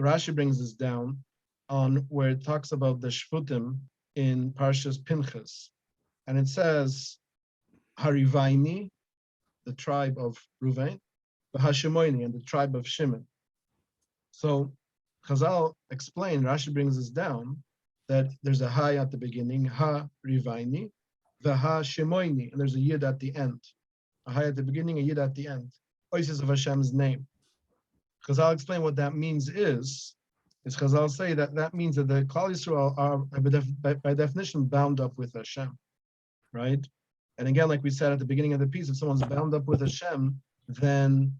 Rashi brings this down on where it talks about the shvutim in Parshas Pinchas, and it says harivayni, the tribe of Ruvain, v'hashemoyni, and the tribe of Shimon. So Chazal explained, Rashi brings this down, that there's a ha at the beginning, ha rivaini, the ha shemoini, and there's a yid at the end. A ha at the beginning, a yid at the end. Oasis of Hashem's name. Chazal explain what that means is Chazal say that means that the Klal Yisrael are by definition bound up with Hashem, right? And again, like we said at the beginning of the piece, if someone's bound up with Hashem, then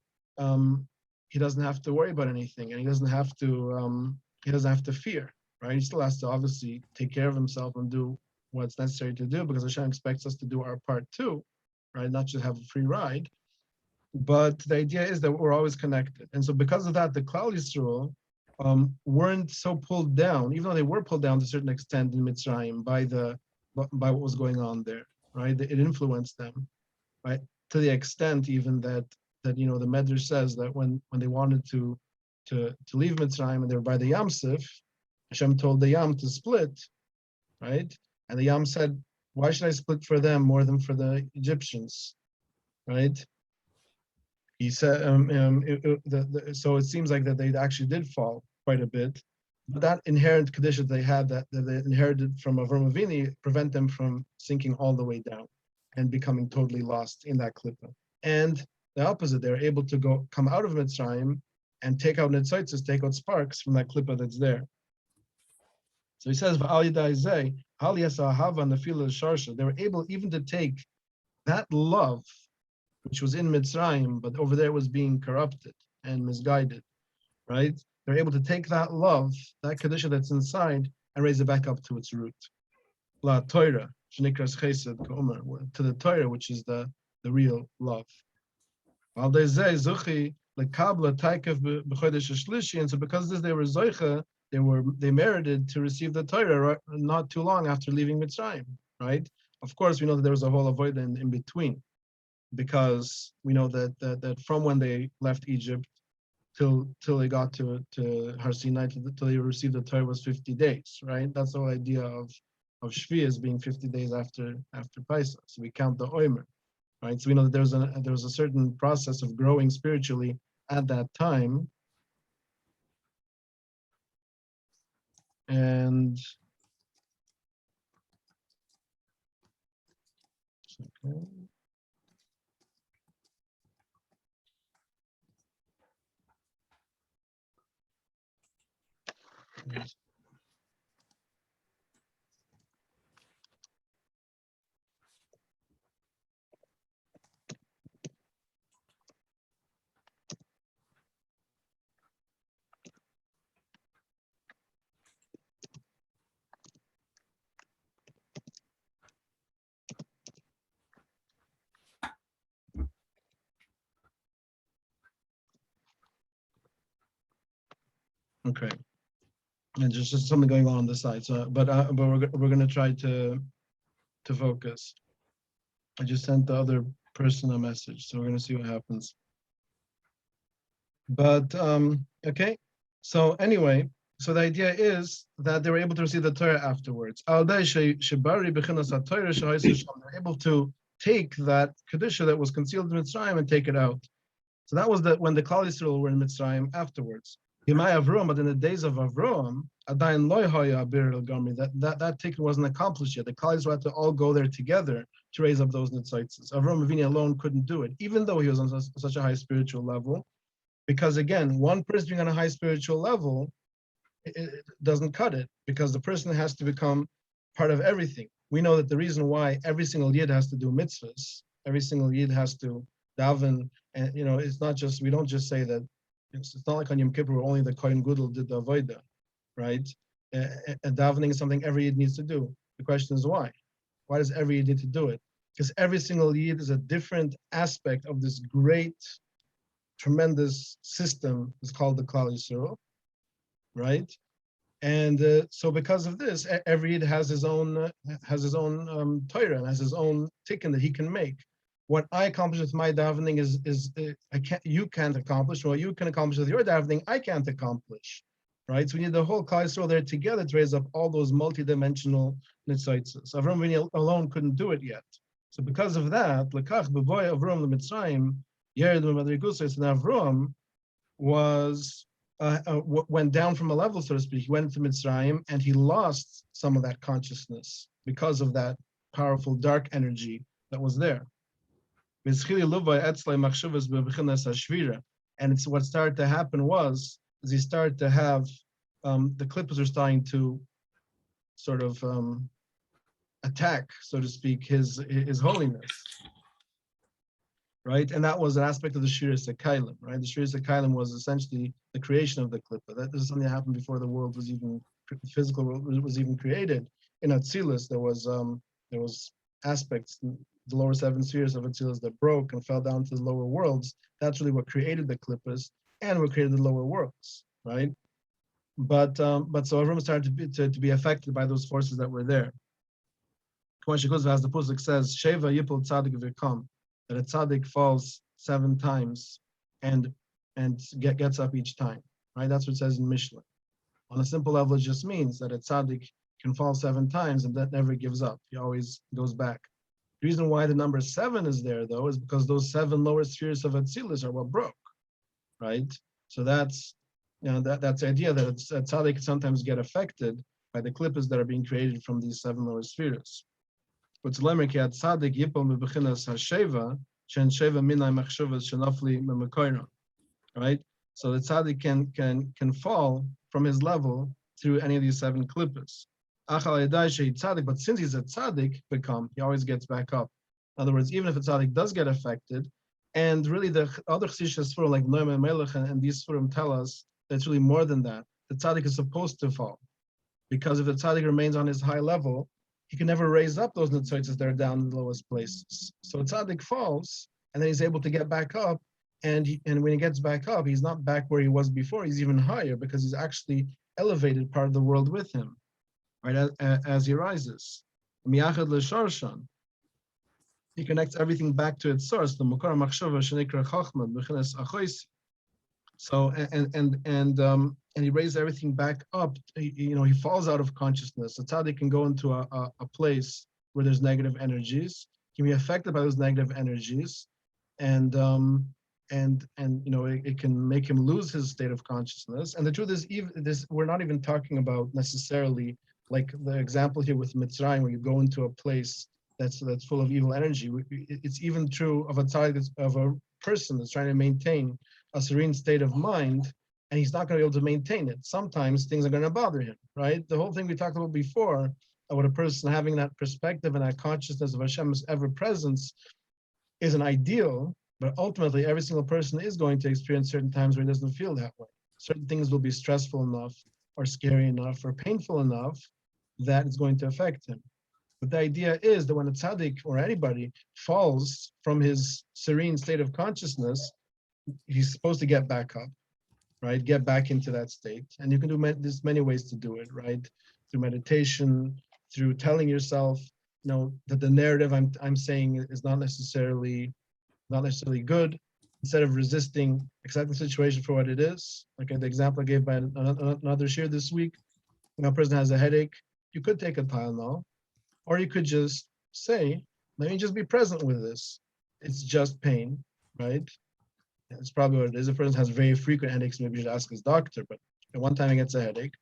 he doesn't have to worry about anything, and he doesn't have to fear. Right? He still has to obviously take care of himself and do what's necessary to do, because Hashem expects us to do our part too, right? Not just have a free ride. But the idea is that we're always connected. And so because of that, the Klal Yisrael weren't so pulled down, even though they were pulled down to a certain extent in Mitzrayim by what was going on there, right? It influenced them, right? To the extent even that the Medrash says that when they wanted to leave Mitzrayim and they were by the Yam Suf, Hashem told the Yam to split, right? And the Yam said, "Why should I split for them more than for the Egyptians?" Right? He said, so it seems like that they actually did fall quite a bit. But that inherent condition they had, that they inherited from Avram Avinu, prevent them from sinking all the way down and becoming totally lost in that klippa. And the opposite, they're able to come out of Mitzrayim and take out netzitzes, take out sparks from that klippa that's there. So he says, they were able even to take that love, which was in Mitzrayim, but over there was being corrupted and misguided, right? They're able to take that love, that kedusha that's inside, and raise it back up to its root. La Torah, shnikras chesed k'omer, to the Torah, which is the real love. And so because of this, they were zoicha, they merited to receive the Torah not too long after leaving Mitzrayim, right? Of course, we know that there was a whole avoid in between, because we know that from when they left Egypt till they got to Har Sinai, till they received the Torah was 50 days, right? That's the whole idea of Shvi as being 50 days after Pesach. So we count the Omer, right? So we know that there was a certain process of growing spiritually at that time. And okay. Yes. Okay. And just something going on the side. So, but we're going to try to focus. I just sent the other person a message, so we're going to see what happens. But okay. So anyway, so the idea is that they were able to receive the Torah afterwards. They're able to take that kedusha that was concealed in Mitzrayim and take it out. So that was when the Klal Yisrael were in Mitzrayim afterwards. But in the days of Avram, that tikkun wasn't accomplished yet. The Klal Yisrael had to all go there together to raise up those netzitzes. Avram Avinu alone couldn't do it, even though he was on such a high spiritual level. Because again, one person being on a high spiritual level, it doesn't cut it, because the person has to become part of everything. We know that the reason why every single yid has to do mitzvahs, every single yid has to daven, and it's not just, we don't just say that. It's not like on Yom Kippur where only the Kohen Gadol did the avodah, right? And davening is something every Yid needs to do. The question is why? Why does every Yid need to do it? Because every single Yid is a different aspect of this great, tremendous system. It's called the Klal Yisrael, right? And so because of this, every Yid has his own Torah and has his own tikkun that he can make. What I accomplish with my davening is you can't accomplish. What you can accomplish with your davening, I can't accomplish, right? So we need the whole Klal Yisrael there together to raise up all those multi-dimensional nitzotzos. Avram Avinu alone couldn't do it yet. So because of that, Lekach b'voy Avram l'Mitzrayim, Yered b'madrigusos, and Avram was went down from a level, so to speak. He went to Mitzrayim and he lost some of that consciousness because of that powerful dark energy that was there. And it's what started to happen was, as he started to have, the clippers are starting to sort of attack, so to speak, his holiness. Right, and that was an aspect of the Shiras HaKailim, right? The Shiras HaKailim was essentially the creation of the Klippa. That is something that happened before the world was even, the physical world was even created. In Atzilus, there was aspects, the lower seven spheres of Atzilus that broke and fell down to the lower worlds. That's really what created the Klippas and what created the lower worlds, right? But so everyone started to be affected by those forces that were there. As the Pusuk says, Sheva Yipol Tzadik V'Kam, that a tzaddik falls 7 times and gets up each time, right? That's what it says in Mishnah. On a simple level, it just means that a tzaddik can fall 7 times and that never gives up. He always goes back. The reason why the number 7 is there, though, is because those 7 lower spheres of Atzilus are what broke, right? So that's the idea that a tzaddik can sometimes get affected by the klippas that are being created from these 7 lower spheres. Right? So the tzaddik can fall from his level through any of these 7 klippas. But since he's a tzaddik, he always gets back up. In other words, even if a tzaddik does get affected, and really the other chassidus sforim like Noam and Melech and these sforim tell us that it's really more than that. The tzaddik is supposed to fall, because if the tzaddik remains on his high level, he can never raise up those nitzotzos that are down in the lowest places. So a tzaddik falls, and then he's able to get back up, and when he gets back up, he's not back where he was before. He's even higher because he's actually elevated part of the world with him, right? As he rises. Miyachad l'sharshan. He connects everything back to its source. The Makar Machshava Shenikra Chachma B'chinas Achois. So and he raises everything back up. He falls out of consciousness. The tzaddik can go into a place where there's negative energies. He can be affected by those negative energies, and it can make him lose his state of consciousness. And the truth is, even this, we're not even talking about necessarily like the example here with Mitzrayim, where you go into a place that's full of evil energy. It's even true of a person that's trying to maintain a serene state of mind, and he's not going to be able to maintain it. Sometimes things are going to bother him, right? The whole thing we talked about before, about a person having that perspective and that consciousness of Hashem's ever-presence is an ideal, but ultimately every single person is going to experience certain times where he doesn't feel that way. Certain things will be stressful enough or scary enough or painful enough that it's going to affect him. But the idea is that when a tzaddik or anybody falls from his serene state of consciousness, he's supposed to get back up, right? Get back into that state. And you can do there's many ways to do it, right? Through meditation, through telling yourself, that the narrative I'm saying is not necessarily good. Instead of resisting, accept the situation for what it is. Like the example I gave by another shir this week, a person has a headache, you could take a Tylenol, or you could just say, let me just be present with this. It's just pain, right? It's probably what it is. If a person has very frequent headaches, maybe you should ask his doctor, but at one time he gets a headache,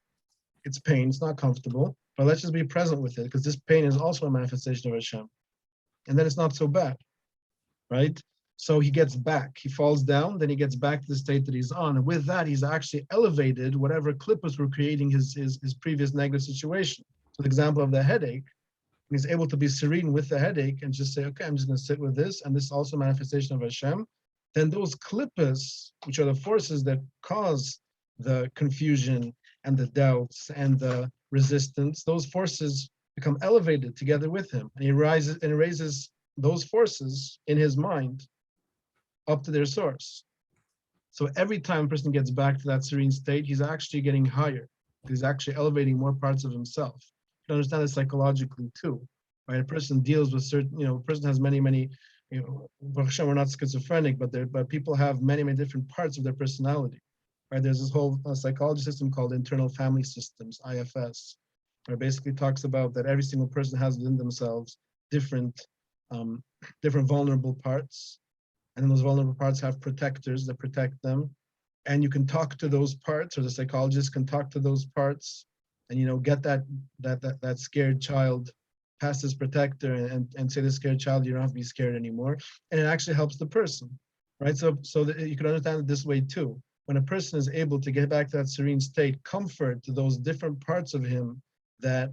it's pain, it's not comfortable, but let's just be present with it, because this pain is also a manifestation of Hashem. And then it's not so bad, right? So he gets back, he falls down, then he gets back to the state that he's on. And with that, he's actually elevated whatever klippas were creating his previous negative situation. So the example of the headache, he's able to be serene with the headache and just say, okay, I'm just going to sit with this, and this is also a manifestation of Hashem, then those klippas, which are the forces that cause the confusion and the doubts and the resistance, those forces become elevated together with him. And he raises those forces in his mind up to their source. So every time a person gets back to that serene state, he's actually getting higher. He's actually elevating more parts of himself. You understand this psychologically too, right? A person deals with certain, a person has many, Baruch Hashem, we're not schizophrenic, but people have many different parts of their personality, right? There's this whole psychology system called internal family systems, IFS, where it basically talks about that every single person has within themselves different vulnerable parts, and then those vulnerable parts have protectors that protect them, and you can talk to those parts, or the psychologist can talk to those parts, and get that scared child past his protector, and say to the scared child, you don't have to be scared anymore, and it actually helps the person, right? So that you can understand it this way too. When a person is able to get back to that serene state, comfort to those different parts of him that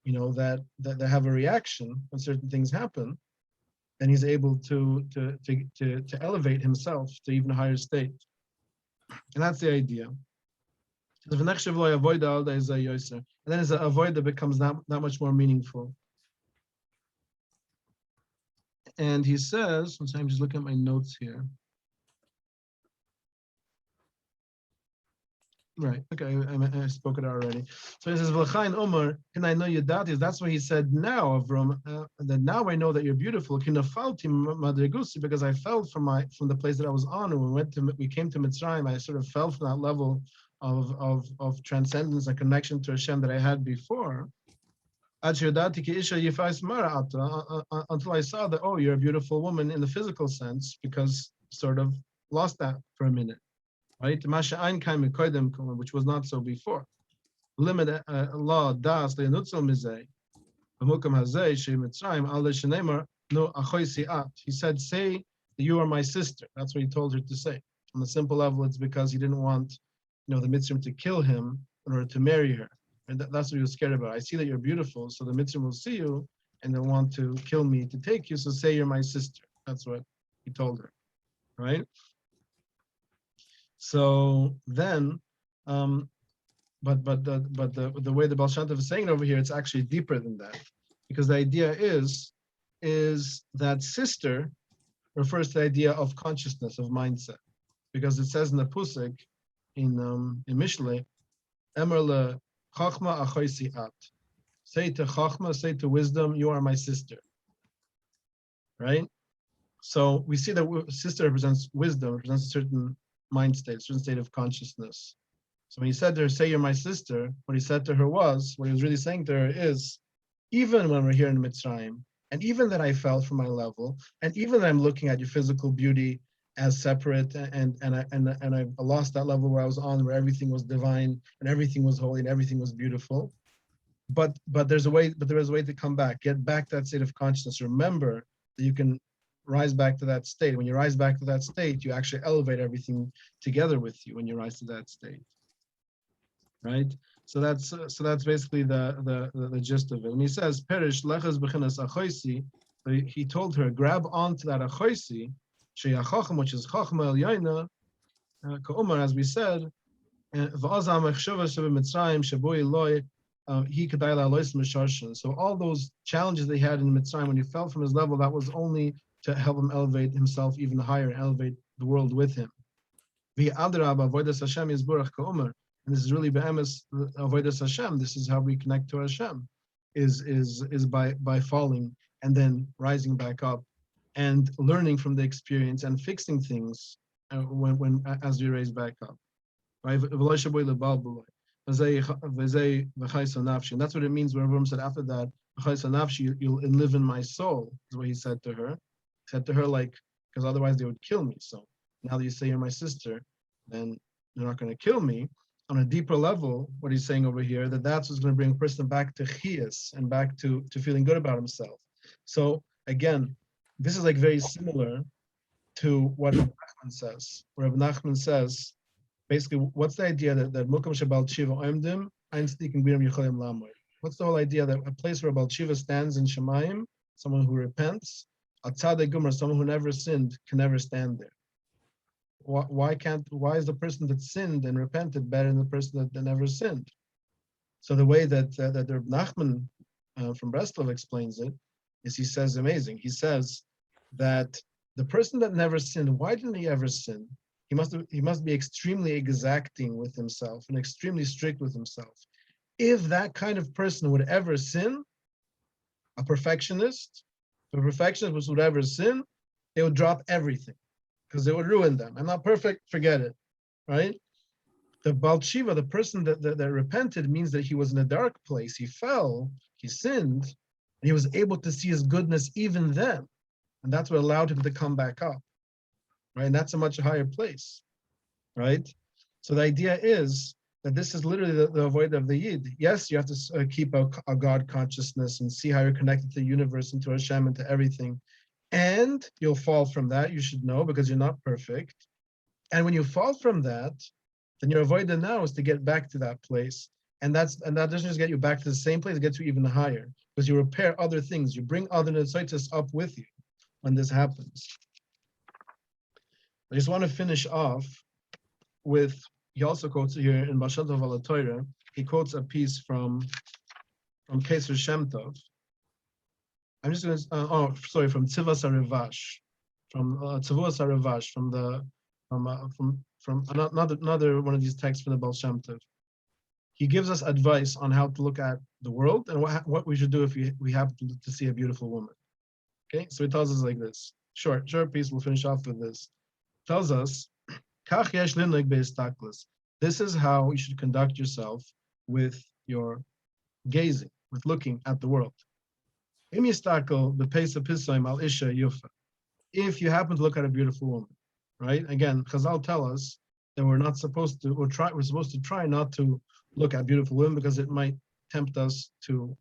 that have a reaction when certain things happen, then he's able to elevate himself to even a higher state. And that's the idea. And then his avoida becomes that much more meaningful. And he says, I'm just looking at my notes here. Right. Okay. I spoke it already. So he says, "V'chayin Omer, and I know you doubt is." That's what he said now, Avram. That now I know that you're beautiful. Kinafalti madregusi, because I fell from the place that I was on. When we came to Mitzrayim, I sort of fell from that level of transcendence and connection to Hashem that I had before. Until I saw that, oh, you're a beautiful woman in the physical sense, because sort of lost that for a minute. Right? Which was not so before. Limit law das le'nutzel mizeh. B'mukam hazeh she'mitzrayim al she'nemar no achoisi at. He said, say that you are my sister. That's what he told her to say. On the simple level, it's because he didn't want, the Mitzrayim to kill him in order to marry her. And that's what he was scared about. I see that you're beautiful, so the Mitzrayim will see you and they'll want to kill me to take you. So say you're my sister. That's what he told her. Right? So then, but the way the Baal Shem Tov is saying it over here, it's actually deeper than that, because the idea is that sister refers to the idea of consciousness, of mindset, because it says in the Pusik in Mishle, Emer Chachma achoisi at. Say to Chachma, say to wisdom, you are my sister. Right? So we see that sister represents wisdom, represents a certain mind state, a certain state of consciousness. So when he said to her, say you're my sister, what he said to her was, what he was really saying to her is, even when we're here in Mitzrayim, and even that I fell from my level, and even that I'm looking at your physical beauty as separate, and I lost that level where I was on, where everything was divine and everything was holy and everything was beautiful. But there is a way to come back, get back to that state of consciousness. Remember that you can rise back to that state. When you rise back to that state, you actually elevate everything together with you when you rise to that state. Right? So that's basically the gist of it. When he says perish lechas b'chinas achoisi, he told her, grab onto that achoisi, sheyachacham, which is chachma el yaina, ka'umar, as we said, v'azam echshava shebe mitzrayim sheboi loy. So all those challenges they had in Mitzrayim, when he fell from his level, that was only to help him elevate himself even higher and elevate the world with him. And this is really be'emes avodas Hashem. This is how we connect to Hashem, is by falling and then rising back up and learning from the experience and fixing things as we raise back up. Right? And that's what it means when Ram said after that, you'll live in my soul, is what he said to her. He said to her, like, because otherwise they would kill me. So now that you say you're my sister, then you're not going to kill me. On a deeper level, what he's saying over here, that's what's going to bring a person back to chiyas and back to feeling good about himself. So again, this is like very similar to what Reb Nachman says. Where Reb Nachman says, basically, what's the idea that Mukam Shabal Tshiva Oimdim, Einstein Gbiram Yicholim Lamoy? What's the whole idea that a place where a Baal Tshuva stands in Shemayim, someone who repents, a tzaddik gomer, someone who never sinned, can never stand there? Why is the person that sinned and repented better than the person that never sinned? So the way that the Reb Nachman from Breslov explains it is, he says amazing. He says that the person that never sinned, why didn't he ever sin? He must be extremely exacting with himself and extremely strict with himself. If that kind of person would ever sin, a perfectionist would ever sin, they would drop everything because it would ruin them. I'm not perfect, forget it, right? The Baal Tshuva, the person that repented, means that he was in a dark place. He fell, he sinned, and he was able to see his goodness even then. And that's what allowed him to come back up, right? And that's a much higher place, right? So the idea is that this is literally the avoid of the Yid. Yes, you have to keep a God consciousness and see how you're connected to the universe and to Hashem and to everything. And you'll fall from that, you should know, because you're not perfect. And when you fall from that, then your avodah now is to get back to that place. And that doesn't just get you back to the same place, it gets you even higher. Because you repair other things, you bring other netzotos up with you when this happens. I just want to finish off with, he also quotes here in Baal Shem Tov al Torah, he quotes a piece from Keser Shem Tov. I'm just going to, from Tzivas HaRevash, from Tzivuas HaRevash, from another one of these texts from the Baal Shem Tov. He gives us advice on how to look at the world and what we should do if we happen to see a beautiful woman. Okay, so he tells us like this. Short piece, we'll finish off with this. Tells us, this is how you should conduct yourself with your gazing, with looking at the world. If you happen to look at a beautiful woman, right? Again, Chazal tell us that we're supposed to try not to look at beautiful women because it might tempt us to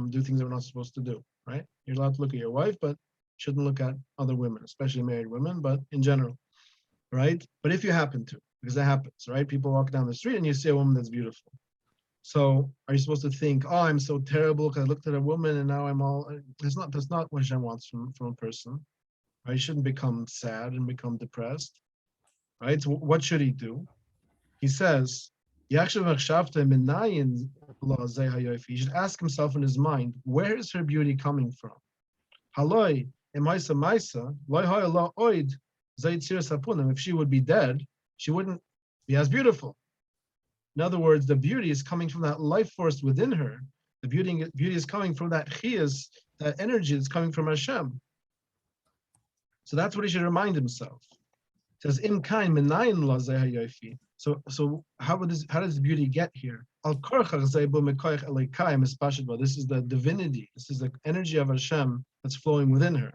do things that we're not supposed to do, right? You're allowed to look at your wife, but shouldn't look at other women, especially married women, but in general, right? But if you happen to, because that happens, right? People walk down the street and you see a woman that's beautiful. So are you supposed to think, oh, I'm so terrible because I looked at a woman and now I'm all, that's not what Hashem wants from a person, right? You shouldn't become sad and become depressed, right? So what should he do? He says, he should ask himself in his mind, where is her beauty coming from? If she would be dead, she wouldn't be as beautiful. In other words, the beauty is coming from that life force within her. The beauty is coming from that chiyas, that energy that's coming from Hashem. So that's what he should remind himself. It says, "Im kain menayin la zeh hayofi." So how does beauty get here? Al korchach zeh bo mekoich elokai mispashit bo. This is the divinity. This is the energy of Hashem that's flowing within her.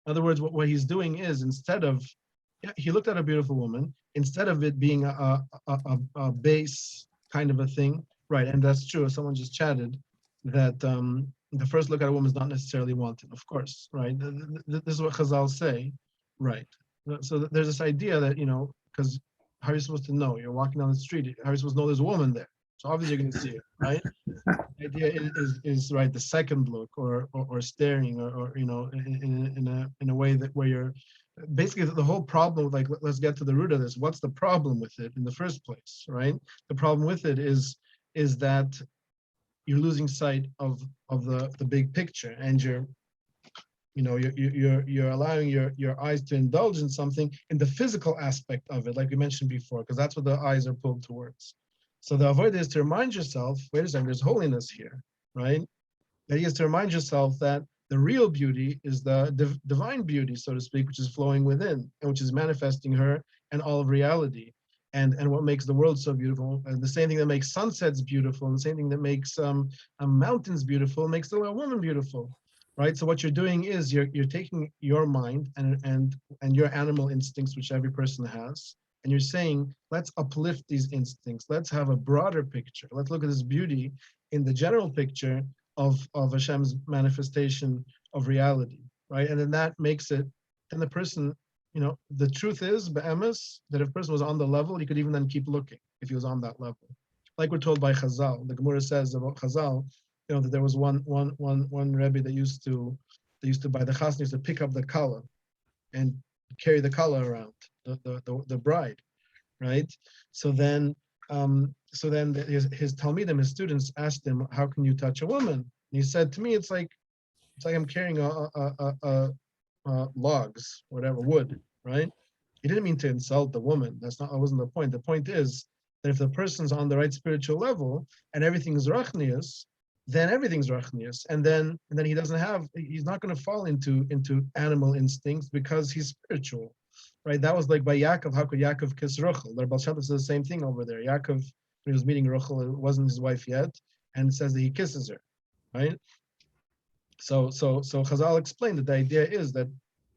In other words, what he's doing is, instead of, he looked at a beautiful woman, instead of it being a base kind of a thing, right? And that's true. Someone just chatted that the first look at a woman is not necessarily wanted, of course, right? This is what Chazal say, right? So there's this idea that, because how are you supposed to know? You're walking down the street, how are you supposed to know there's a woman there? So obviously you're going to see it, right? The idea is right, the second look or staring or in a way that where you're basically the whole problem, like let's get to the root of this. What's the problem with it in the first place, right? The problem with it is that you're losing sight of the big picture, and you're allowing your eyes to indulge in something in the physical aspect of it, like we mentioned before, because that's what the eyes are pulled towards. So the avoid is to remind yourself, wait a second, there's holiness here, right? That is to remind yourself that the real beauty is the divine beauty, so to speak, which is flowing within and which is manifesting her and all of reality, and what makes the world so beautiful. And the same thing that makes sunsets beautiful, and the same thing that makes mountains beautiful makes the little woman beautiful, right? So what you're doing is you're taking your mind and your animal instincts, which every person has, and you're saying, let's uplift these instincts. Let's have a broader picture. Let's look at this beauty in the general picture of Hashem's manifestation of reality, right? And then that makes it, and the person, the truth is, be'emes, that if a person was on the level, he could even then keep looking if he was on that level. like we're told by Chazal. The Gemara says about Chazal, that there was one Rebbe that used to by the chasna used to pick up the kala and carry the kala around the bride, right? So then his talmidim, his students asked him, "How can you touch a woman?" And he said, "To me, it's like I'm carrying logs, whatever, wood, right?" He didn't mean to insult the woman. That wasn't the point. The point is that if the person's on the right spiritual level and everything is rachnius, then everything's rachnius, and then he's not going to fall into animal instincts because he's spiritual, right? That was like by Yaakov. How could Yaakov kiss Rachel? The Baal Shem Tov says the same thing over there. Yaakov, when he was meeting Rachel, it wasn't his wife yet, and it says that he kisses her, right? So Chazal explained that the idea is that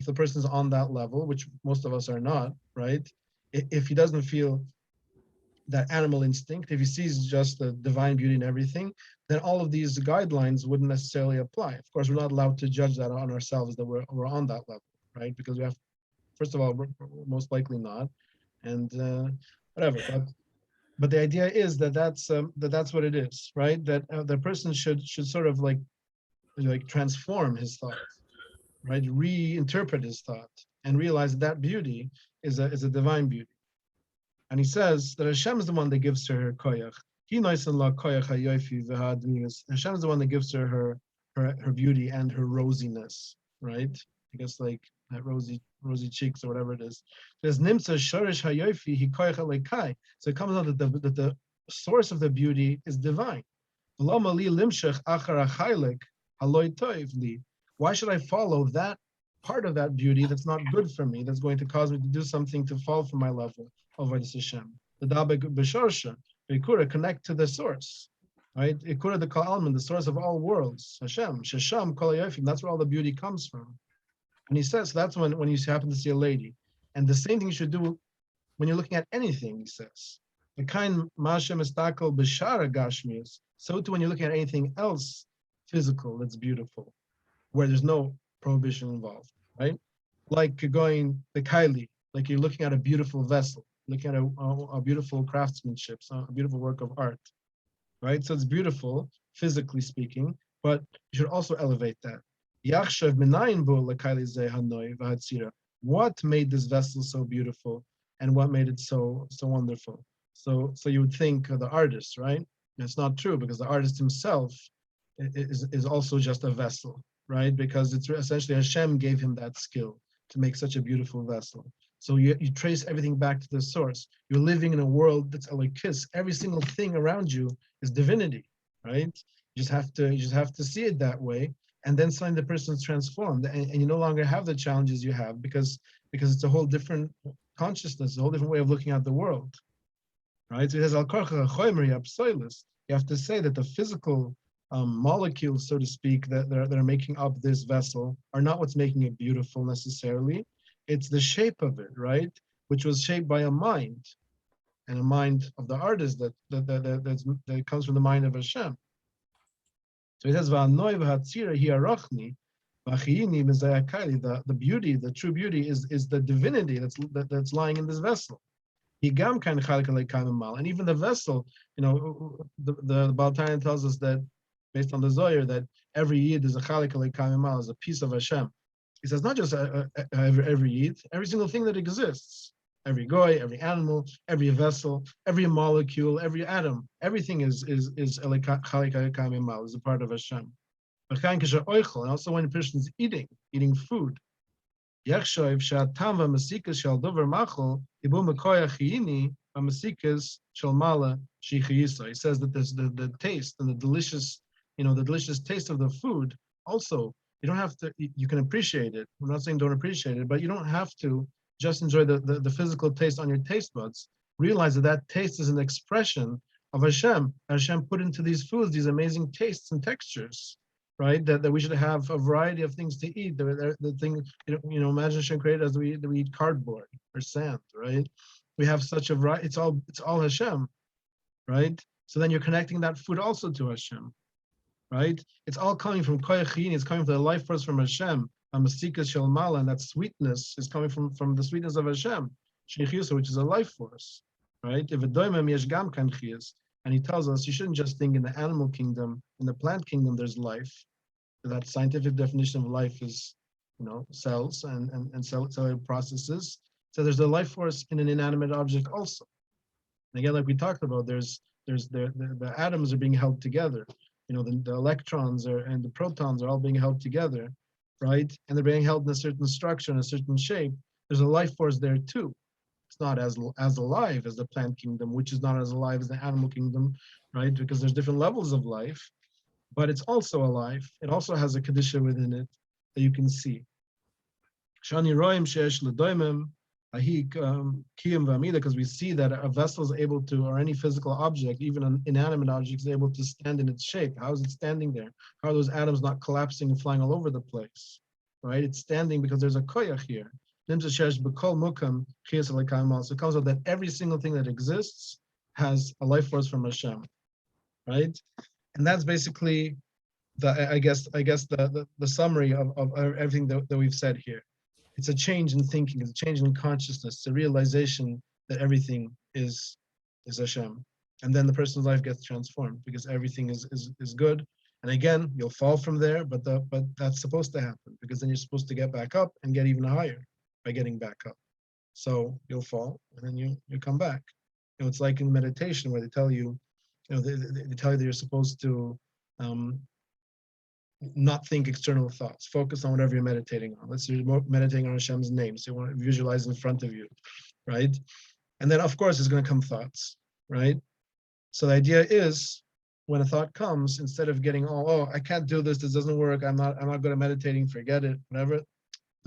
if the person's on that level, which most of us are not, right? If he doesn't feel that animal instinct, if he sees just the divine beauty in everything, then all of these guidelines wouldn't necessarily apply. Of course, we're not allowed to judge that on ourselves that we're on that level, right? Because we have, first of all, we're most likely not, and whatever. But the idea is that that's what it is, right? That the person should sort of like transform his thought, right? Reinterpret his thought and realize that beauty is a divine beauty. And he says that Hashem is the one that gives her koyach. He knows in la koyach hayofi v'hadmius. Hashem is the one that gives her beauty and her rosiness, right? I guess like that rosy cheeks or whatever it is. There's nimtza shorish hayofi he koyach alekai. So it comes out that the source of the beauty is divine. V'lo li limshach achar achaylik haloi toiv li. Why should I follow that part of that beauty that's not good for me, that's going to cause me to do something to fall from my level of Avodas Hashem? The Dabek B'Shorsha, Ikura, connect to the source, right? Ikura the Kol Alman, the source of all worlds, Hashem, Shesham Kol Hayofim, that's where all the beauty comes from. And he says, so that's when you happen to see a lady. And the same thing you should do when you're looking at anything, he says. The kind Mashem Estakol B'Shara Gashmius, so too when you're looking at anything else physical that's beautiful, where there's no prohibition involved, right? Like going the kaili, like you're looking at a beautiful vessel, looking at a beautiful craftsmanship, so a beautiful work of art, right? So it's beautiful, physically speaking, but you should also elevate that. What made this vessel so beautiful, and what made it so wonderful? So you would think the artist, right? It's not true, because the artist himself is also just a vessel, right? Because it's essentially Hashem gave him that skill to make such a beautiful vessel. So you trace everything back to the source. You're living in a world that's elikis. Every single thing around you is divinity, right? You just have to see it that way, and then suddenly the person's transformed, and you no longer have the challenges you have because it's a whole different consciousness, a whole different way of looking at the world, right? So it has you have to say that the physical molecules, so to speak, that are making up this vessel are not what's making it beautiful necessarily. It's the shape of it, right? Which was shaped by a mind, and a mind of the artist that comes from the mind of Hashem. So it says, the beauty, the true beauty is the divinity that's lying in this vessel. And even the vessel, the Baal Tanya tells us that, based on the Zohar, that every Yid is a chalik aleikam, is a piece of Hashem. He says not just every Yid, every single thing that exists, every goy, every animal, every vessel, every molecule, every atom, everything is chalik aleikam, is a part of Hashem. And also when a person is eating food, he says that the taste and the delicious taste of the food, also, you don't have to, you can appreciate it. I'm not saying don't appreciate it, but you don't have to just enjoy the physical taste on your taste buds. Realize that taste is an expression of Hashem. Hashem put into these foods these amazing tastes and textures, right? That we should have a variety of things to eat. The thing, imagine Hashem created as we eat cardboard or sand, right? We have such a variety. It's all Hashem, right? So then you're connecting that food also to Hashem, right? It's all coming from koyachini. It's coming from the life force from Hashem. Amasikas shalmala, and that sweetness is coming from the sweetness of Hashem, which is a life force, right? If And he tells us you shouldn't just think in the animal kingdom. In the plant kingdom, there's life. That scientific definition of life is, cells and cellular processes. So there's a life force in an inanimate object also. And again, like we talked about, there's the atoms are being held together. The electrons and the protons are all being held together, right? And they're being held in a certain structure, in a certain shape. There's a life force there too. It's not as alive as the plant kingdom, which is not as alive as the animal kingdom, right? Because there's different levels of life, but it's also alive. It also has a kedusha within it that you can see. Shani roim sheesh ledoimim ahik kiyum v'amida, because we see that a vessel is able to, or any physical object, even an inanimate object, is able to stand in its shape. How is it standing there? How are those atoms not collapsing and flying all over the place, right? It's standing because there's a koyach here. So it comes out that every single thing that exists has a life force from Hashem, right? And that's basically the summary of everything that we've said here. It's a change in thinking, it's a change in consciousness, it's a realization that everything is Hashem. And then the person's life gets transformed because everything is good. And again, you'll fall from there, but that's supposed to happen, because then you're supposed to get back up and get even higher by getting back up. So you'll fall and then you come back. It's like in meditation where they tell you, they tell you that you're supposed to not think external thoughts. Focus on whatever you're meditating on. Let's say you're meditating on Hashem's name, so you want to visualize in front of you, right? And then of course there's going to come thoughts, right? So the idea is, when a thought comes, instead of getting I can't do this doesn't work, I'm not good at meditating, forget it, whatever.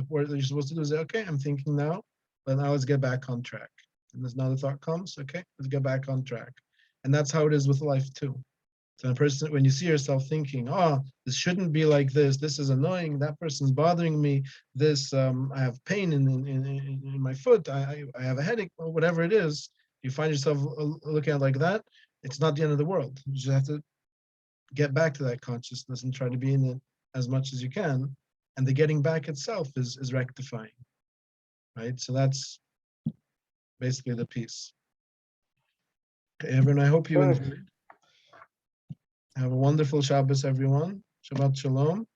What you're supposed to do is say, okay, I'm thinking now, but now let's get back on track. And there's another thought comes, okay, let's get back on track. And that's how it is with life too. So when you see yourself thinking, this shouldn't be like this is annoying, that person's bothering me, I have pain in my foot, I have a headache, or whatever it is, you find yourself looking at it like that, it's not the end of the world. You just have to get back to that consciousness and try to be in it as much as you can. And the getting back itself is rectifying, right? So that's basically the piece. Okay, everyone, I hope you enjoyed. Have a wonderful Shabbos, everyone. Shabbat Shalom.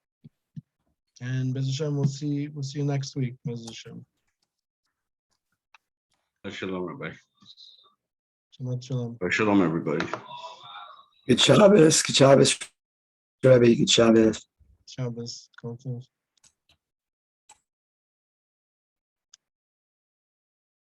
And Bez Hashem, we'll see you next week, Bez Hashem. Shalom, Rabbi. Shabbat Shalom. Shalom, everybody. Good Shabbos, Rabbi, good Shabbos. Shabbos.